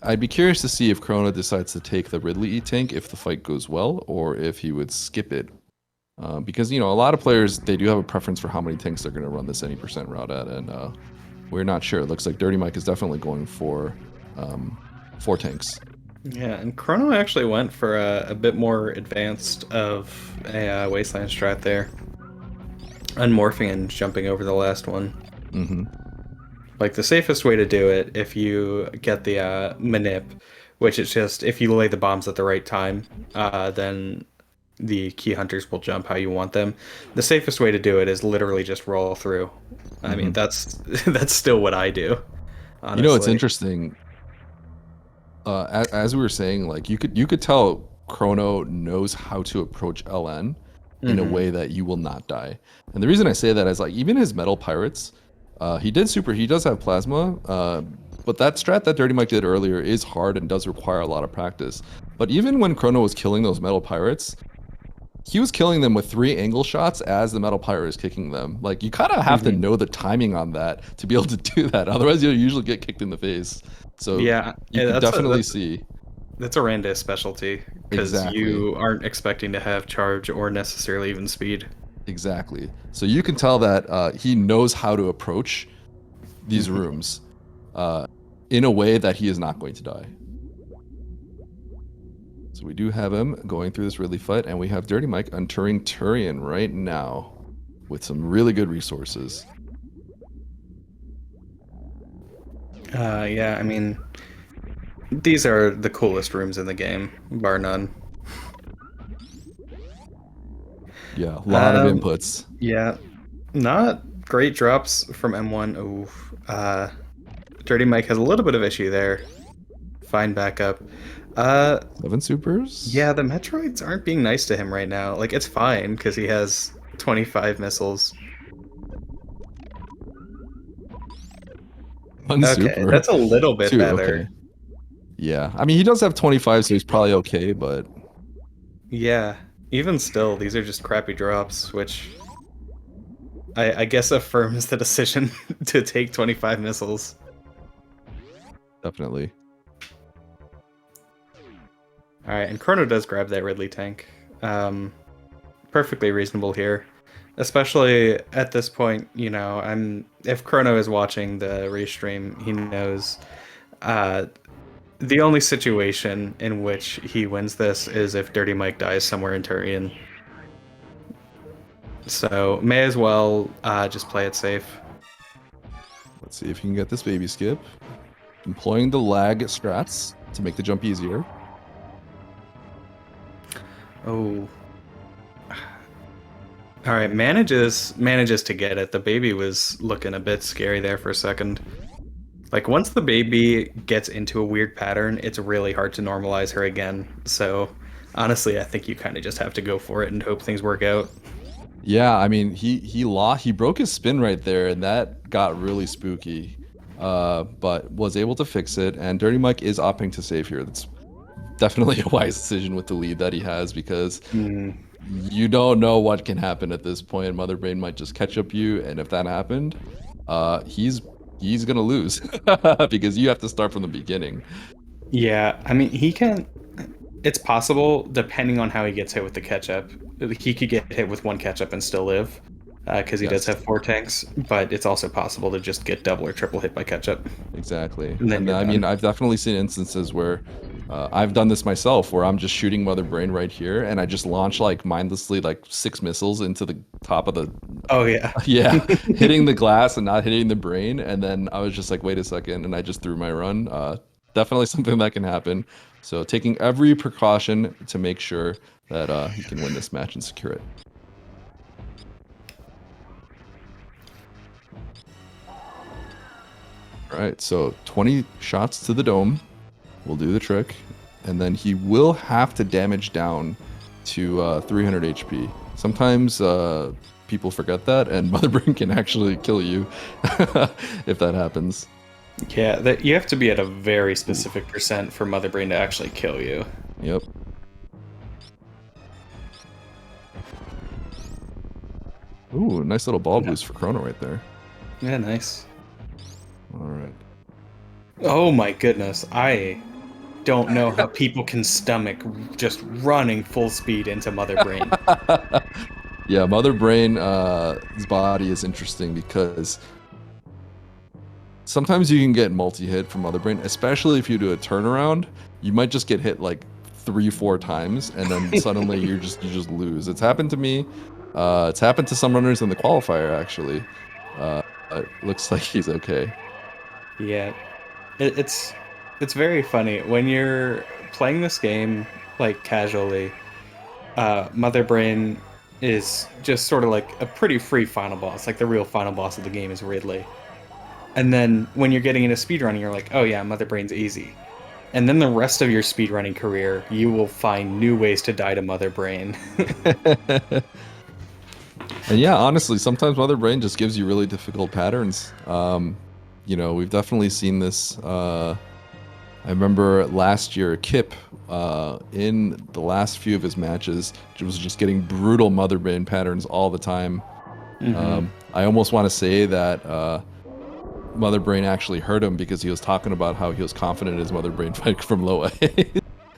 I'd be curious to see if Chrono decides to take the Ridley E tank if the fight goes well, or if he would skip it. Because a lot of players, they do have a preference for how many tanks they're going to run this any percent route at, and we're not sure. It looks like Dirty Mike is definitely going for 4 tanks. Yeah, and Chrono actually went for a bit more advanced of a wasteland strat there, unmorphing and jumping over the last one. Hmm. Like the safest way to do it, if you get the manip, which is just if you lay the bombs at the right time, then the key hunters will jump how you want them. The safest way to do it is literally just roll through. I mean, Hmm. that's that's still what I do, It's honestly. interesting. As we were saying, like you could tell Chrono knows how to approach LN in a Hmm. way that you will not die. And the reason I say that is like even his metal pirates, he does have plasma, but that strat that Dirty Mike did earlier is hard and does require a lot of practice. But even when Chrono was killing those metal pirates, he was killing them with 3 angle shots as the metal pirate is kicking them. Like you kind of have to Hmm. know the timing on that to be able to do that. Otherwise, you'll usually get kicked in the face. So Yeah, you could that's a definitely see that's a Randis specialty because exactly, you aren't expecting to have charge or necessarily even speed. exactly. So you can tell that he knows how to approach these Hmm. rooms uh, in a way that he is not going to die. So we do have him going through this really fight, and we have Dirty Mike entering Turian right now with some really good resources. Yeah, I mean, these are the coolest rooms in the game, bar none. Yeah, a lot of Um, inputs. yeah, not great drops from M1. Ooh, Dirty Mike has a little bit of issue there. Fine backup. Uh, 7 supers? yeah, the Metroids aren't being nice to him right now. Like, it's fine because he has 25 missiles. One Okay, super. that's a little bit 2, better. okay. Yeah, I mean, he does have 25, so he's probably okay, but Yeah, even still, these are just crappy drops, which I guess affirms the decision to take 25 missiles. definitely. All right, and Chrono does grab that Ridley tank. Perfectly reasonable here, especially at this point. I'm if Chrono is watching the restream, he knows uh, the only situation in which he wins this is if Dirty Mike dies somewhere in Turian. So may as well just play it safe. Let's see if you can get this baby skip. Employing the lag strats to make the jump easier. Oh, all right. Manages to get it. The baby was looking a bit scary there for a second. Like once the baby gets into a weird pattern, it's really hard to normalize her again. So honestly, I think you kind of just have to go for it and hope things work out. Yeah, I mean, he broke his spin right there, and that got really spooky. But was able to fix it, and Dirty Mike is opting to save here. That's definitely a wise decision with the lead that he has, because Mm, you don't know what can happen at this point. Mother Brain might just catch up you, and if that happened, he's gonna lose because you have to start from the beginning. yeah, I mean, he can. It's possible, depending on how he gets hit with the catch-up. He could get hit with one catch-up and still live, because he does Yes, have four tanks. But it's also possible to just get double or triple hit by catch-up, exactly. and then And you're I mean, done. I've definitely seen instances where I've done this myself, where I'm just shooting Mother Brain right here, and I just launch like mindlessly like 6 missiles into the top of the Oh yeah. yeah, hitting the glass and not hitting the brain. And then I was just like, wait a second, and I just threw my run. Definitely something that can happen. So taking every precaution to make sure that he can win this match and secure it. All right, so 20 shots to the dome will do the trick, and then he will have to damage down to 300 HP. Sometimes people forget that, and Mother Brain can actually kill you if that happens. Yeah, that you have to be at a very specific percent for Mother Brain to actually kill you. Yep. Ooh, nice little ball Yeah, boost for Chrono right there. yeah, nice. All right. Oh my goodness, I don't know how people can stomach just running full speed into Mother Brain. Yeah, Mother Brain, his body is interesting because sometimes you can get multi-hit from Mother Brain, especially if you do a turnaround. You might just get hit like 3-4 times, and then suddenly you just lose. It's happened to me. It's happened to some runners in the qualifier actually. It looks like he's okay. Yeah, it's very funny when you're playing this game like casually. Mother Brain is just sort of like a pretty free final boss. Like the real final boss of the game is Ridley. And then when you're getting into speedrunning, you're like, oh yeah, Mother Brain's easy. And then the rest of your speedrunning career, you will find new ways to die to Mother Brain. And yeah, honestly, sometimes Mother Brain just gives you really difficult patterns. We've definitely seen this. I remember last year, Kip, in the last few of his matches, was just getting brutal Mother Brain patterns all the time. Hmm. I almost want to say that Mother Brain actually hurt him because he was talking about how he was confident in his Mother Brain fight from low A.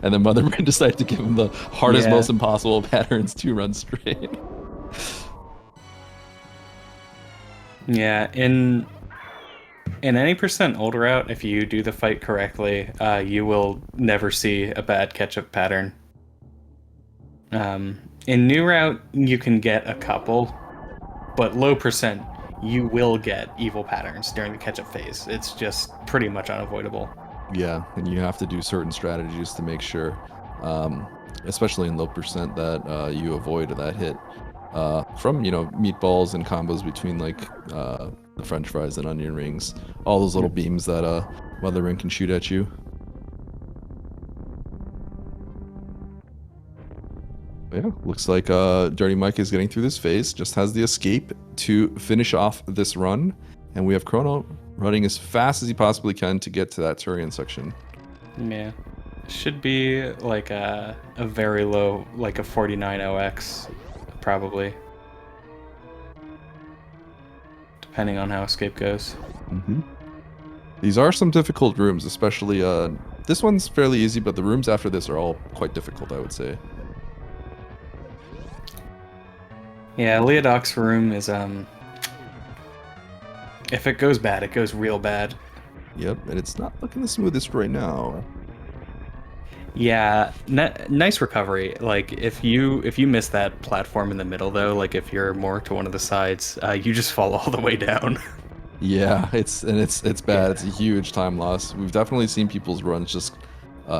And then Mother Brain decided to give him the hardest, Yeah. most impossible patterns to run straight. Yeah, in any percent old route, if you do the fight correctly, you will never see a bad catch-up pattern. In new route, you can get a couple, but low percent, you will get evil patterns during the catch-up phase. It's just pretty much unavoidable. Yeah, and you have to do certain strategies to make sure, um, especially in low percent, that you avoid that hit from meatballs and combos between like the French fries and onion rings, all those little beams that Mother Ring can shoot at you. Yeah, looks like Dirty Mike is getting through this phase. Just has the escape to finish off this run, and we have Chrono running as fast as he possibly can to get to that Turian section. Yeah. Should be like a very low, like a 49 OX, probably. Depending on how escape goes. Mm-hmm. These are some difficult rooms, especially this one's fairly easy, but the rooms after this are all quite difficult, I would say. Yeah, Leodoc's room is if it goes bad, it goes real bad. Yep, and it's not looking the smoothest right now. Yeah, nice recovery. Like if you miss that platform in the middle though, like if you're more to one of the sides, you just fall all the way down. Yeah, it's bad. Yeah. It's a huge time loss. We've definitely seen people's runs just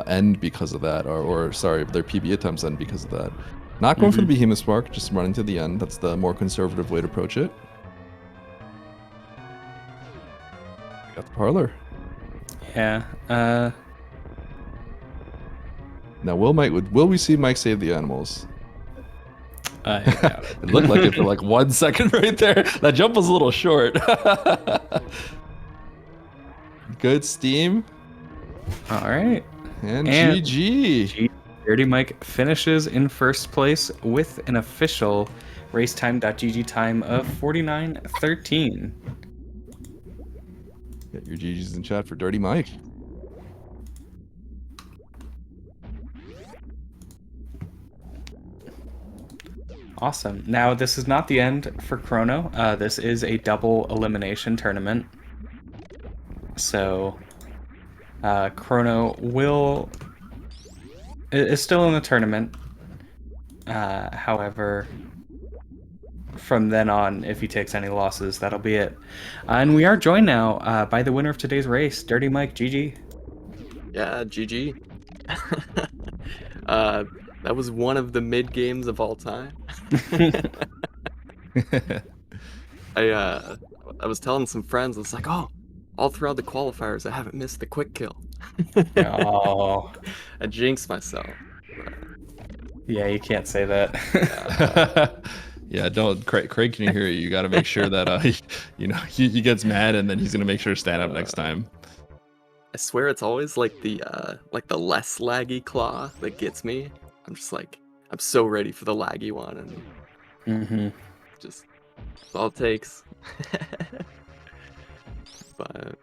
end because of that, or sorry, their PB attempts end because of that. Not going for the Hmm. Behemoth Spark, just running to the end. That's the more conservative way to approach it. Got the parlor. Yeah. Now, will we see Mike save the animals? I doubt it. It looked like it for like 1 second right there. That jump was a little short. Good Steam. All right. And And GG. Dirty Mike finishes in first place with an official racetime.gg time of 49:13. Get your GGs in chat for Dirty Mike. Awesome. Now, this is not the end for Chrono. This is a double elimination tournament. So, Chrono is still in the tournament. However, from then on, if he takes any losses, that'll be it. And we are joined now by the winner of today's race, Dirty Mike. GG. Yeah, GG. That was one of the mid games of all time. I was telling some friends, I was like, oh, all throughout the qualifiers, I haven't missed the quick kill. Oh. I jinxed myself. Yeah, you can't say that. Yeah, don't. Craig can hear you. You got to make sure that he gets mad, and then he's gonna make sure to stand up next time. I swear it's always like the less laggy claw that gets me. I'm just like, I'm so ready for the laggy one, and just that's all it takes. But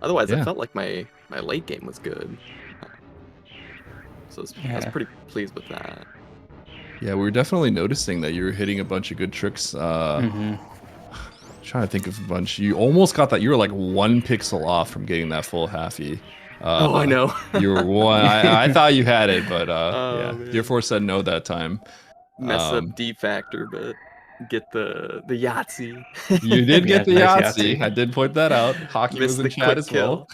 otherwise, Yeah. I felt like my late game was good. So I was pretty pleased with that. Yeah, we were definitely noticing that you were hitting a bunch of good tricks. Trying to think of a bunch. You almost got that. You were like 1 pixel off from getting that full halfie. Oh, I know. You were one. I thought you had it, but Oh, yeah, man. Dear Force said no that time. Mess up D factor, but get the Yahtzee. You did get the nice Yahtzee. Yahtzee. I did point that out. Hockey was in chat as well.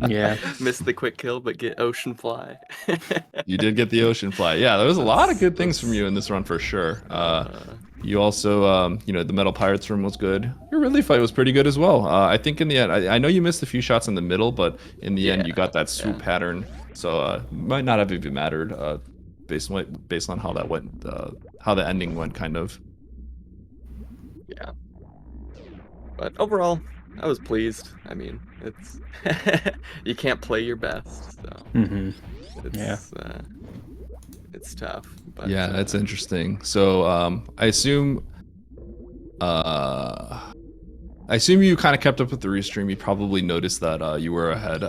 Yeah. Missed the quick kill, but get Ocean Fly. You did get the Ocean Fly. Yeah, there was a lot of good things from you in this run for sure. You also, the Metal Pirates room was good. Your Ridley fight was pretty good as well. I think in the end, I know you missed a few shots in the middle, but in the end, you got that swoop pattern. So might not have even mattered based on how that went, how the ending went, kind of. Yeah. But overall, I was pleased. I mean, it's you can't play your best, so it's tough. But, yeah, that's interesting. So I assume you kind of kept up with the restream. You probably noticed that you were ahead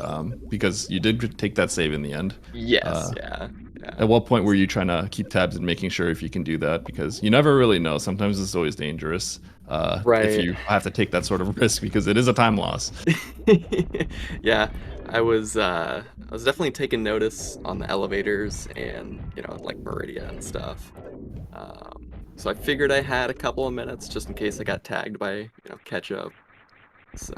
because you did take that save in the end. Yes, yeah. At what point were you trying to keep tabs and making sure if you can do that? Because you never really know. Sometimes it's always dangerous if you have to take that sort of risk because it is a time loss. Yeah, I was definitely taking notice on the elevators and like Meridia and stuff. So I figured I had a couple of minutes just in case I got tagged by catch up. So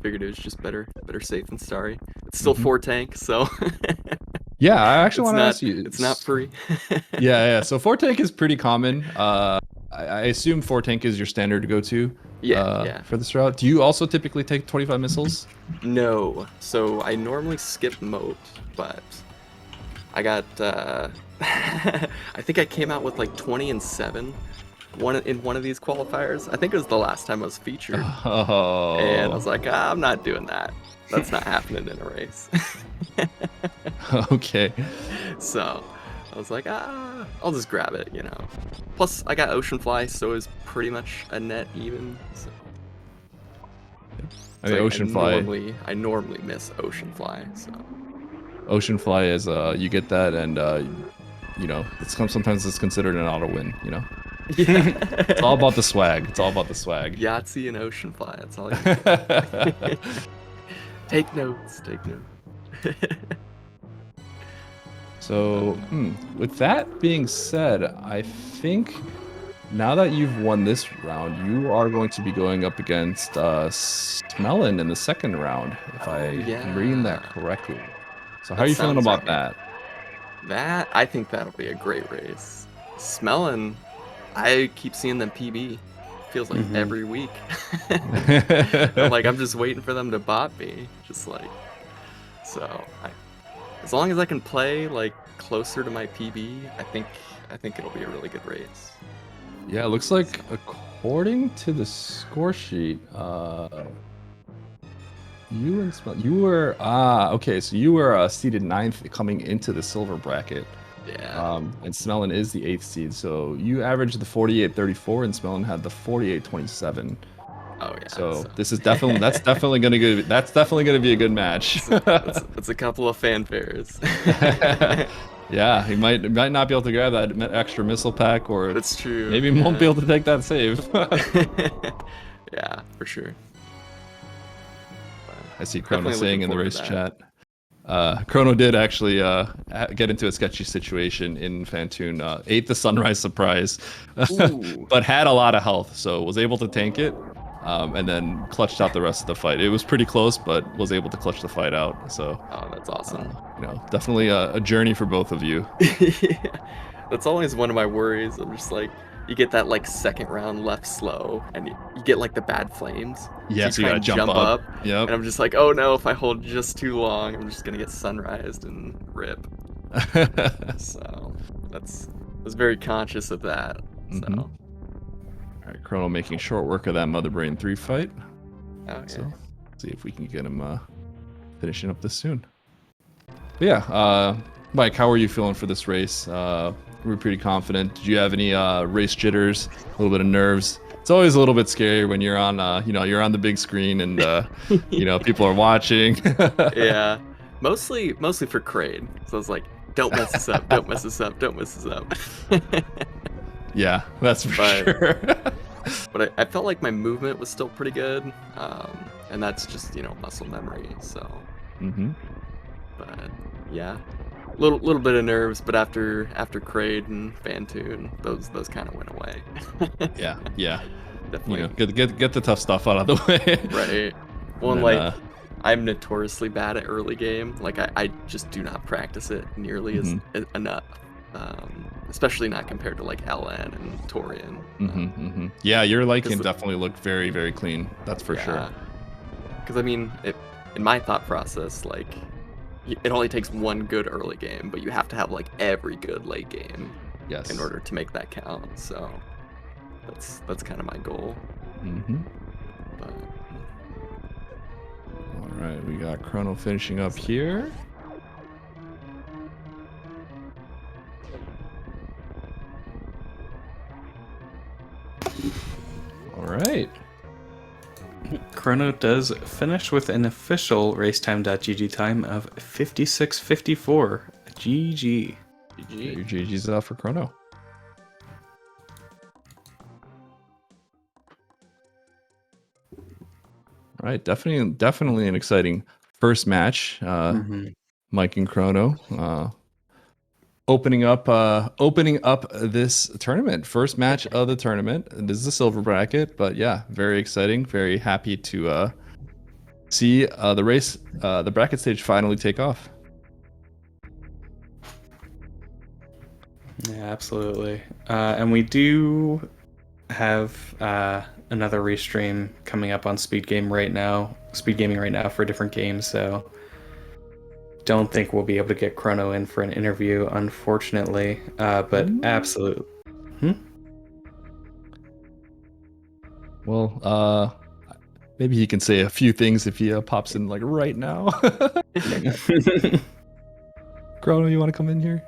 figured it was just better safe than sorry. It's still 4 tank, so. Yeah, I actually want to ask you. It's not free. Yeah. So 4 tank is pretty common. I assume 4 tank is your standard to go to. Yeah. For this route. Do you also typically take 25 missiles? No. So I normally skip moat, but I got. I think I came out with like 20 and 7. In one of these qualifiers. I think it was the last time I was featured. Oh. And I was like, I'm not doing that. That's not happening in a race. Okay. So I was like, I'll just grab it, Plus, I got Ocean Fly, so it was pretty much a net even. So. I mean, Ocean Fly. I normally miss Ocean Fly, so. Ocean Fly is you get that, and sometimes it's considered an auto win. Yeah. It's all about the swag. Yahtzee and Ocean Fly. That's all. You Take notes. So, with that being said, I think now that you've won this round, you are going to be going up against Smelin in the second round, if I'm reading that correctly. So how are you feeling about that? I think that'll be a great race. Smelin, I keep seeing them PB. Feels like every week. I'm just waiting for them to bot me. As long as I can play like closer to my PB, I think it'll be a really good race. Yeah, it looks like according to the score sheet, you were okay, so you were seeded 9th coming into the silver bracket. Yeah. And Smellin is the 8th seed, so you averaged the 48-34, and Smellin had the 48-27. Oh yeah. So this is definitely gonna be a good match. That's a couple of fanfares. Yeah, he might not be able to grab that extra missile pack, or That's true. maybe he won't be able to take that save. Yeah, for sure. I see Chrono Definitely saying in the looking race forward chat. Chrono did actually get into a sketchy situation in Fantoon. Ate the sunrise surprise, but had a lot of health, so was able to tank it, and then clutched out the rest of the fight. It was pretty close, but was able to clutch the fight out. So, Oh, that's awesome. Definitely a journey for both of you. Yeah. That's always one of my worries. I'm just like, you get that like second round left slow, and you get like the bad flames. Yeah, so you try gotta and jump up. Yep. And I'm just like, oh no, if I hold just too long, I'm just gonna get sunrised and rip. So I was very conscious of that. So. All right, Chrono making short work of that Mother Brain 3 fight. Oh, yeah. So see if we can get him finishing up this soon. But yeah, Mike, how are you feeling for this race? We're pretty confident. Did you have any race jitters? A little bit of nerves? It's always a little bit scary when you're on, you're on the big screen and people are watching. Yeah, mostly for Kraid. So I was like, don't mess this up, don't mess this up, don't mess this up. Yeah, that's for sure. But I felt like my movement was still pretty good, and that's just muscle memory. So. But yeah, little bit of nerves, but after Kraid and Fantoon, those kind of went away. yeah. Definitely. Get the tough stuff out of the way. Right. Well, and I'm notoriously bad at early game. Like I just do not practice it nearly as enough. Especially not compared to like LN and Torian. Yeah, your light can definitely look very, very clean. That's for sure. Because I mean, in my thought process, like, it only takes one good early game, but you have to have like every good late game in order to make that count. So that's kind of my goal. But... All right, we got Chrono finishing up here. All right. Chrono does finish with an official racetime.gg time of 56:54. GG. Your GG's out for Chrono. All right, definitely an exciting first match. Mike and Chrono opening up this tournament. First match of the tournament. This is a silver bracket, but yeah, very exciting. Very happy to see the race, the bracket stage finally take off. Yeah, absolutely. And we do have another restream coming up on SpeedGaming right now for different games, so don't think we'll be able to get Chrono in for an interview, unfortunately. But absolutely. Well, maybe he can say a few things if he pops in like right now. Chrono, you want to come in here?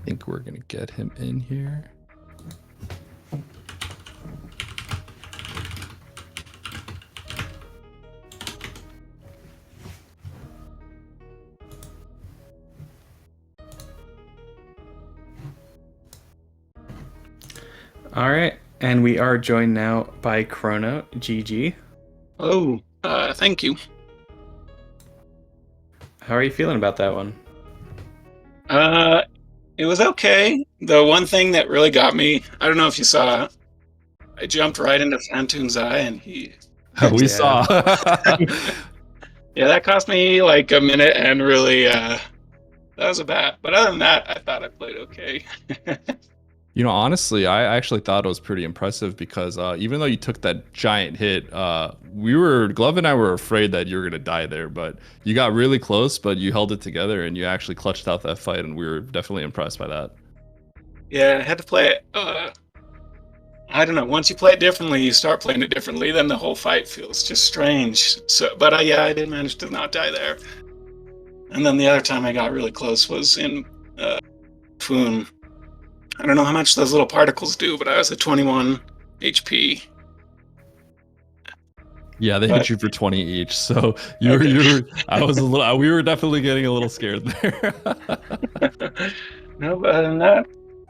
I think we're gonna get him in here. All right, and we are joined now by Chrono. GG. Oh, thank you. How are you feeling about that one? It was okay. The one thing that really got me, I don't know if you saw, I jumped right into Fantoon's eye, and he. We Yeah. saw. Yeah, that cost me like a minute, and really, that was a bad. But other than that, I thought I played okay. You know, honestly, I actually thought it was pretty impressive because even though you took that giant hit, Glove and I were afraid that you were gonna die there, but you got really close, but you held it together and you actually clutched out that fight, and we were definitely impressed by that. Yeah, I had to play it. I don't know. Once you play it differently, you start playing it differently. Then the whole fight feels just strange. So, but yeah, I did manage to not die there. And then the other time I got really close was in Foon. I don't know how much those little particles do, but I was at 21 HP. Yeah, they hit you for 20 each, so we were definitely getting a little scared there. No, but other than that,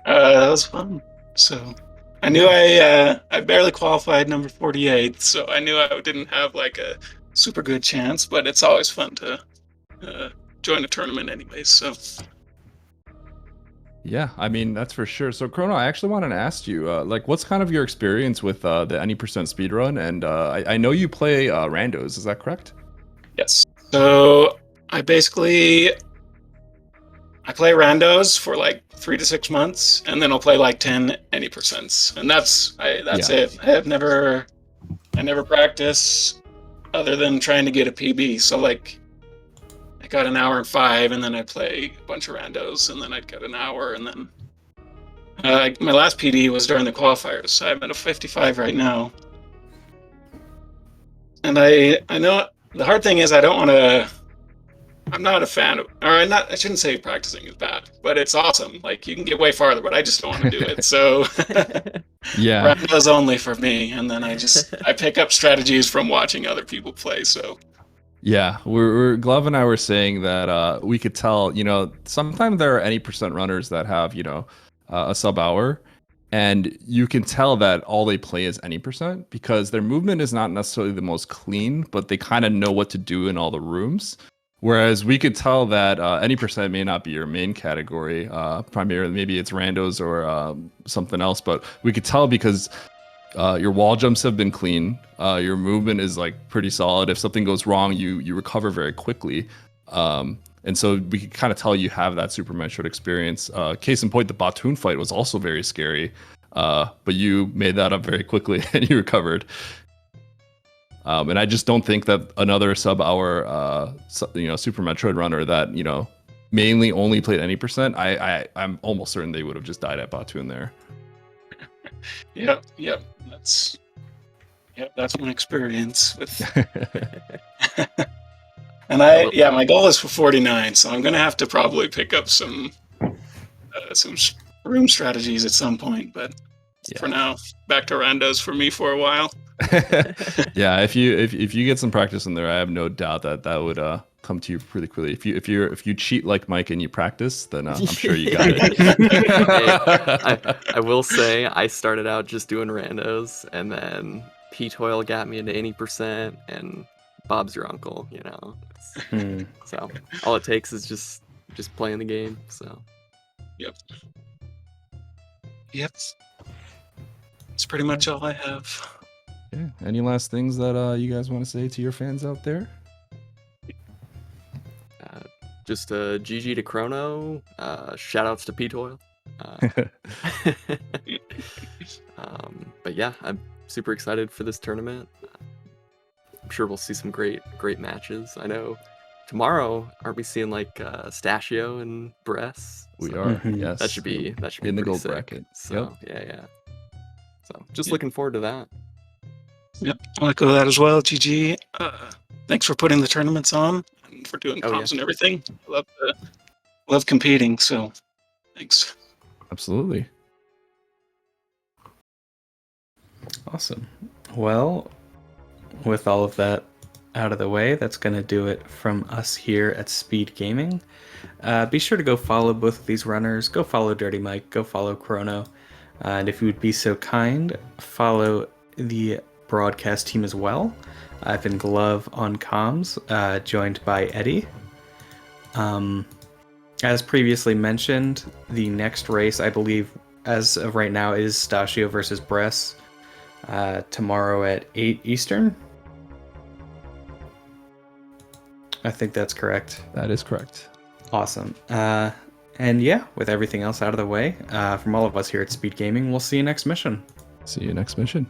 that was fun. So I knew I barely qualified number 48, so I knew I didn't have like a super good chance, but it's always fun to join a tournament anyways, so. Yeah, I mean, that's for sure. So, Chrono, I actually wanted to ask you, like, what's kind of your experience with the any percent speedrun? And I know you play randos, is that correct? Yes. So I play randos for like 3 to 6 months, and then I'll play like 10 any percents, and that's it. I never practice other than trying to get a PB. So like, I got an hour and 5, and then I play a bunch of randos, and then I'd get an hour, and then my last PD was during the qualifiers. So I'm at a 55 right now, and I know the hard thing is I don't want to. I'm not a fan of, or I shouldn't say practicing is bad, but it's awesome. Like, you can get way farther, but I just don't want to do it. So Yeah, randos only for me, and then I pick up strategies from watching other people play. So yeah. Glove and I were saying that we could tell. You know, sometimes there are any percent runners that have a sub hour, and you can tell that all they play is any percent because their movement is not necessarily the most clean, but they kind of know what to do in all the rooms. Whereas we could tell that any percent may not be your main category. Primarily, maybe it's randos or something else. But we could tell because your wall jumps have been clean. Your movement is like pretty solid. If something goes wrong, you recover very quickly. And so we could kind of tell you have that Super Metroid experience. Case in point, the Batoon fight was also very scary. But you made that up very quickly and you recovered. And I just don't think that another sub-hour, Super Metroid runner that mainly only played any percent. I'm almost certain they would have just died at Batoon there. Yep, that's my experience with. And my goal is for 49, so I'm gonna have to probably pick up some room strategies at some point. But for now, back to randos for me for a while. Yeah, if you get some practice in there, I have no doubt that would come to you pretty quickly. If you cheat like Mike and you practice, then I'm sure you got it. Hey, I will say I started out just doing randos, and then P-Toil got me into any percent, and Bob's your uncle, So all it takes is just playing the game. So yep. That's pretty much all I have. Okay. Any last things that you guys want to say to your fans out there? Just GG to Chrono. Shout outs to P-Toil. But yeah, I'm super excited for this tournament. I'm sure we'll see some great matches. I know tomorrow, aren't we seeing like Stachio and Bress? We are. Yes. That should be in the gold sick. bracket. So yeah. So just looking forward to that. Yep, I like that as well. GG. Thanks for putting the tournaments on and for doing comms and everything. Love competing. So thanks. Absolutely. Awesome. Well, with all of that out of the way, that's going to do it from us here at SpeedGaming. Be sure to go follow both of these runners. Go follow DirtyMike. Go follow Chrono. And if you would be so kind, follow the broadcast team as well. I've been Glove on comms, joined by Eddie. As previously mentioned, the next race, I believe, as of right now, is Stachio versus Bress. Tomorrow at 8 Eastern. I think that's correct. That is correct. Awesome. And yeah, with everything else out of the way, from all of us here at Speed Gaming, we'll see you next mission. See you next mission.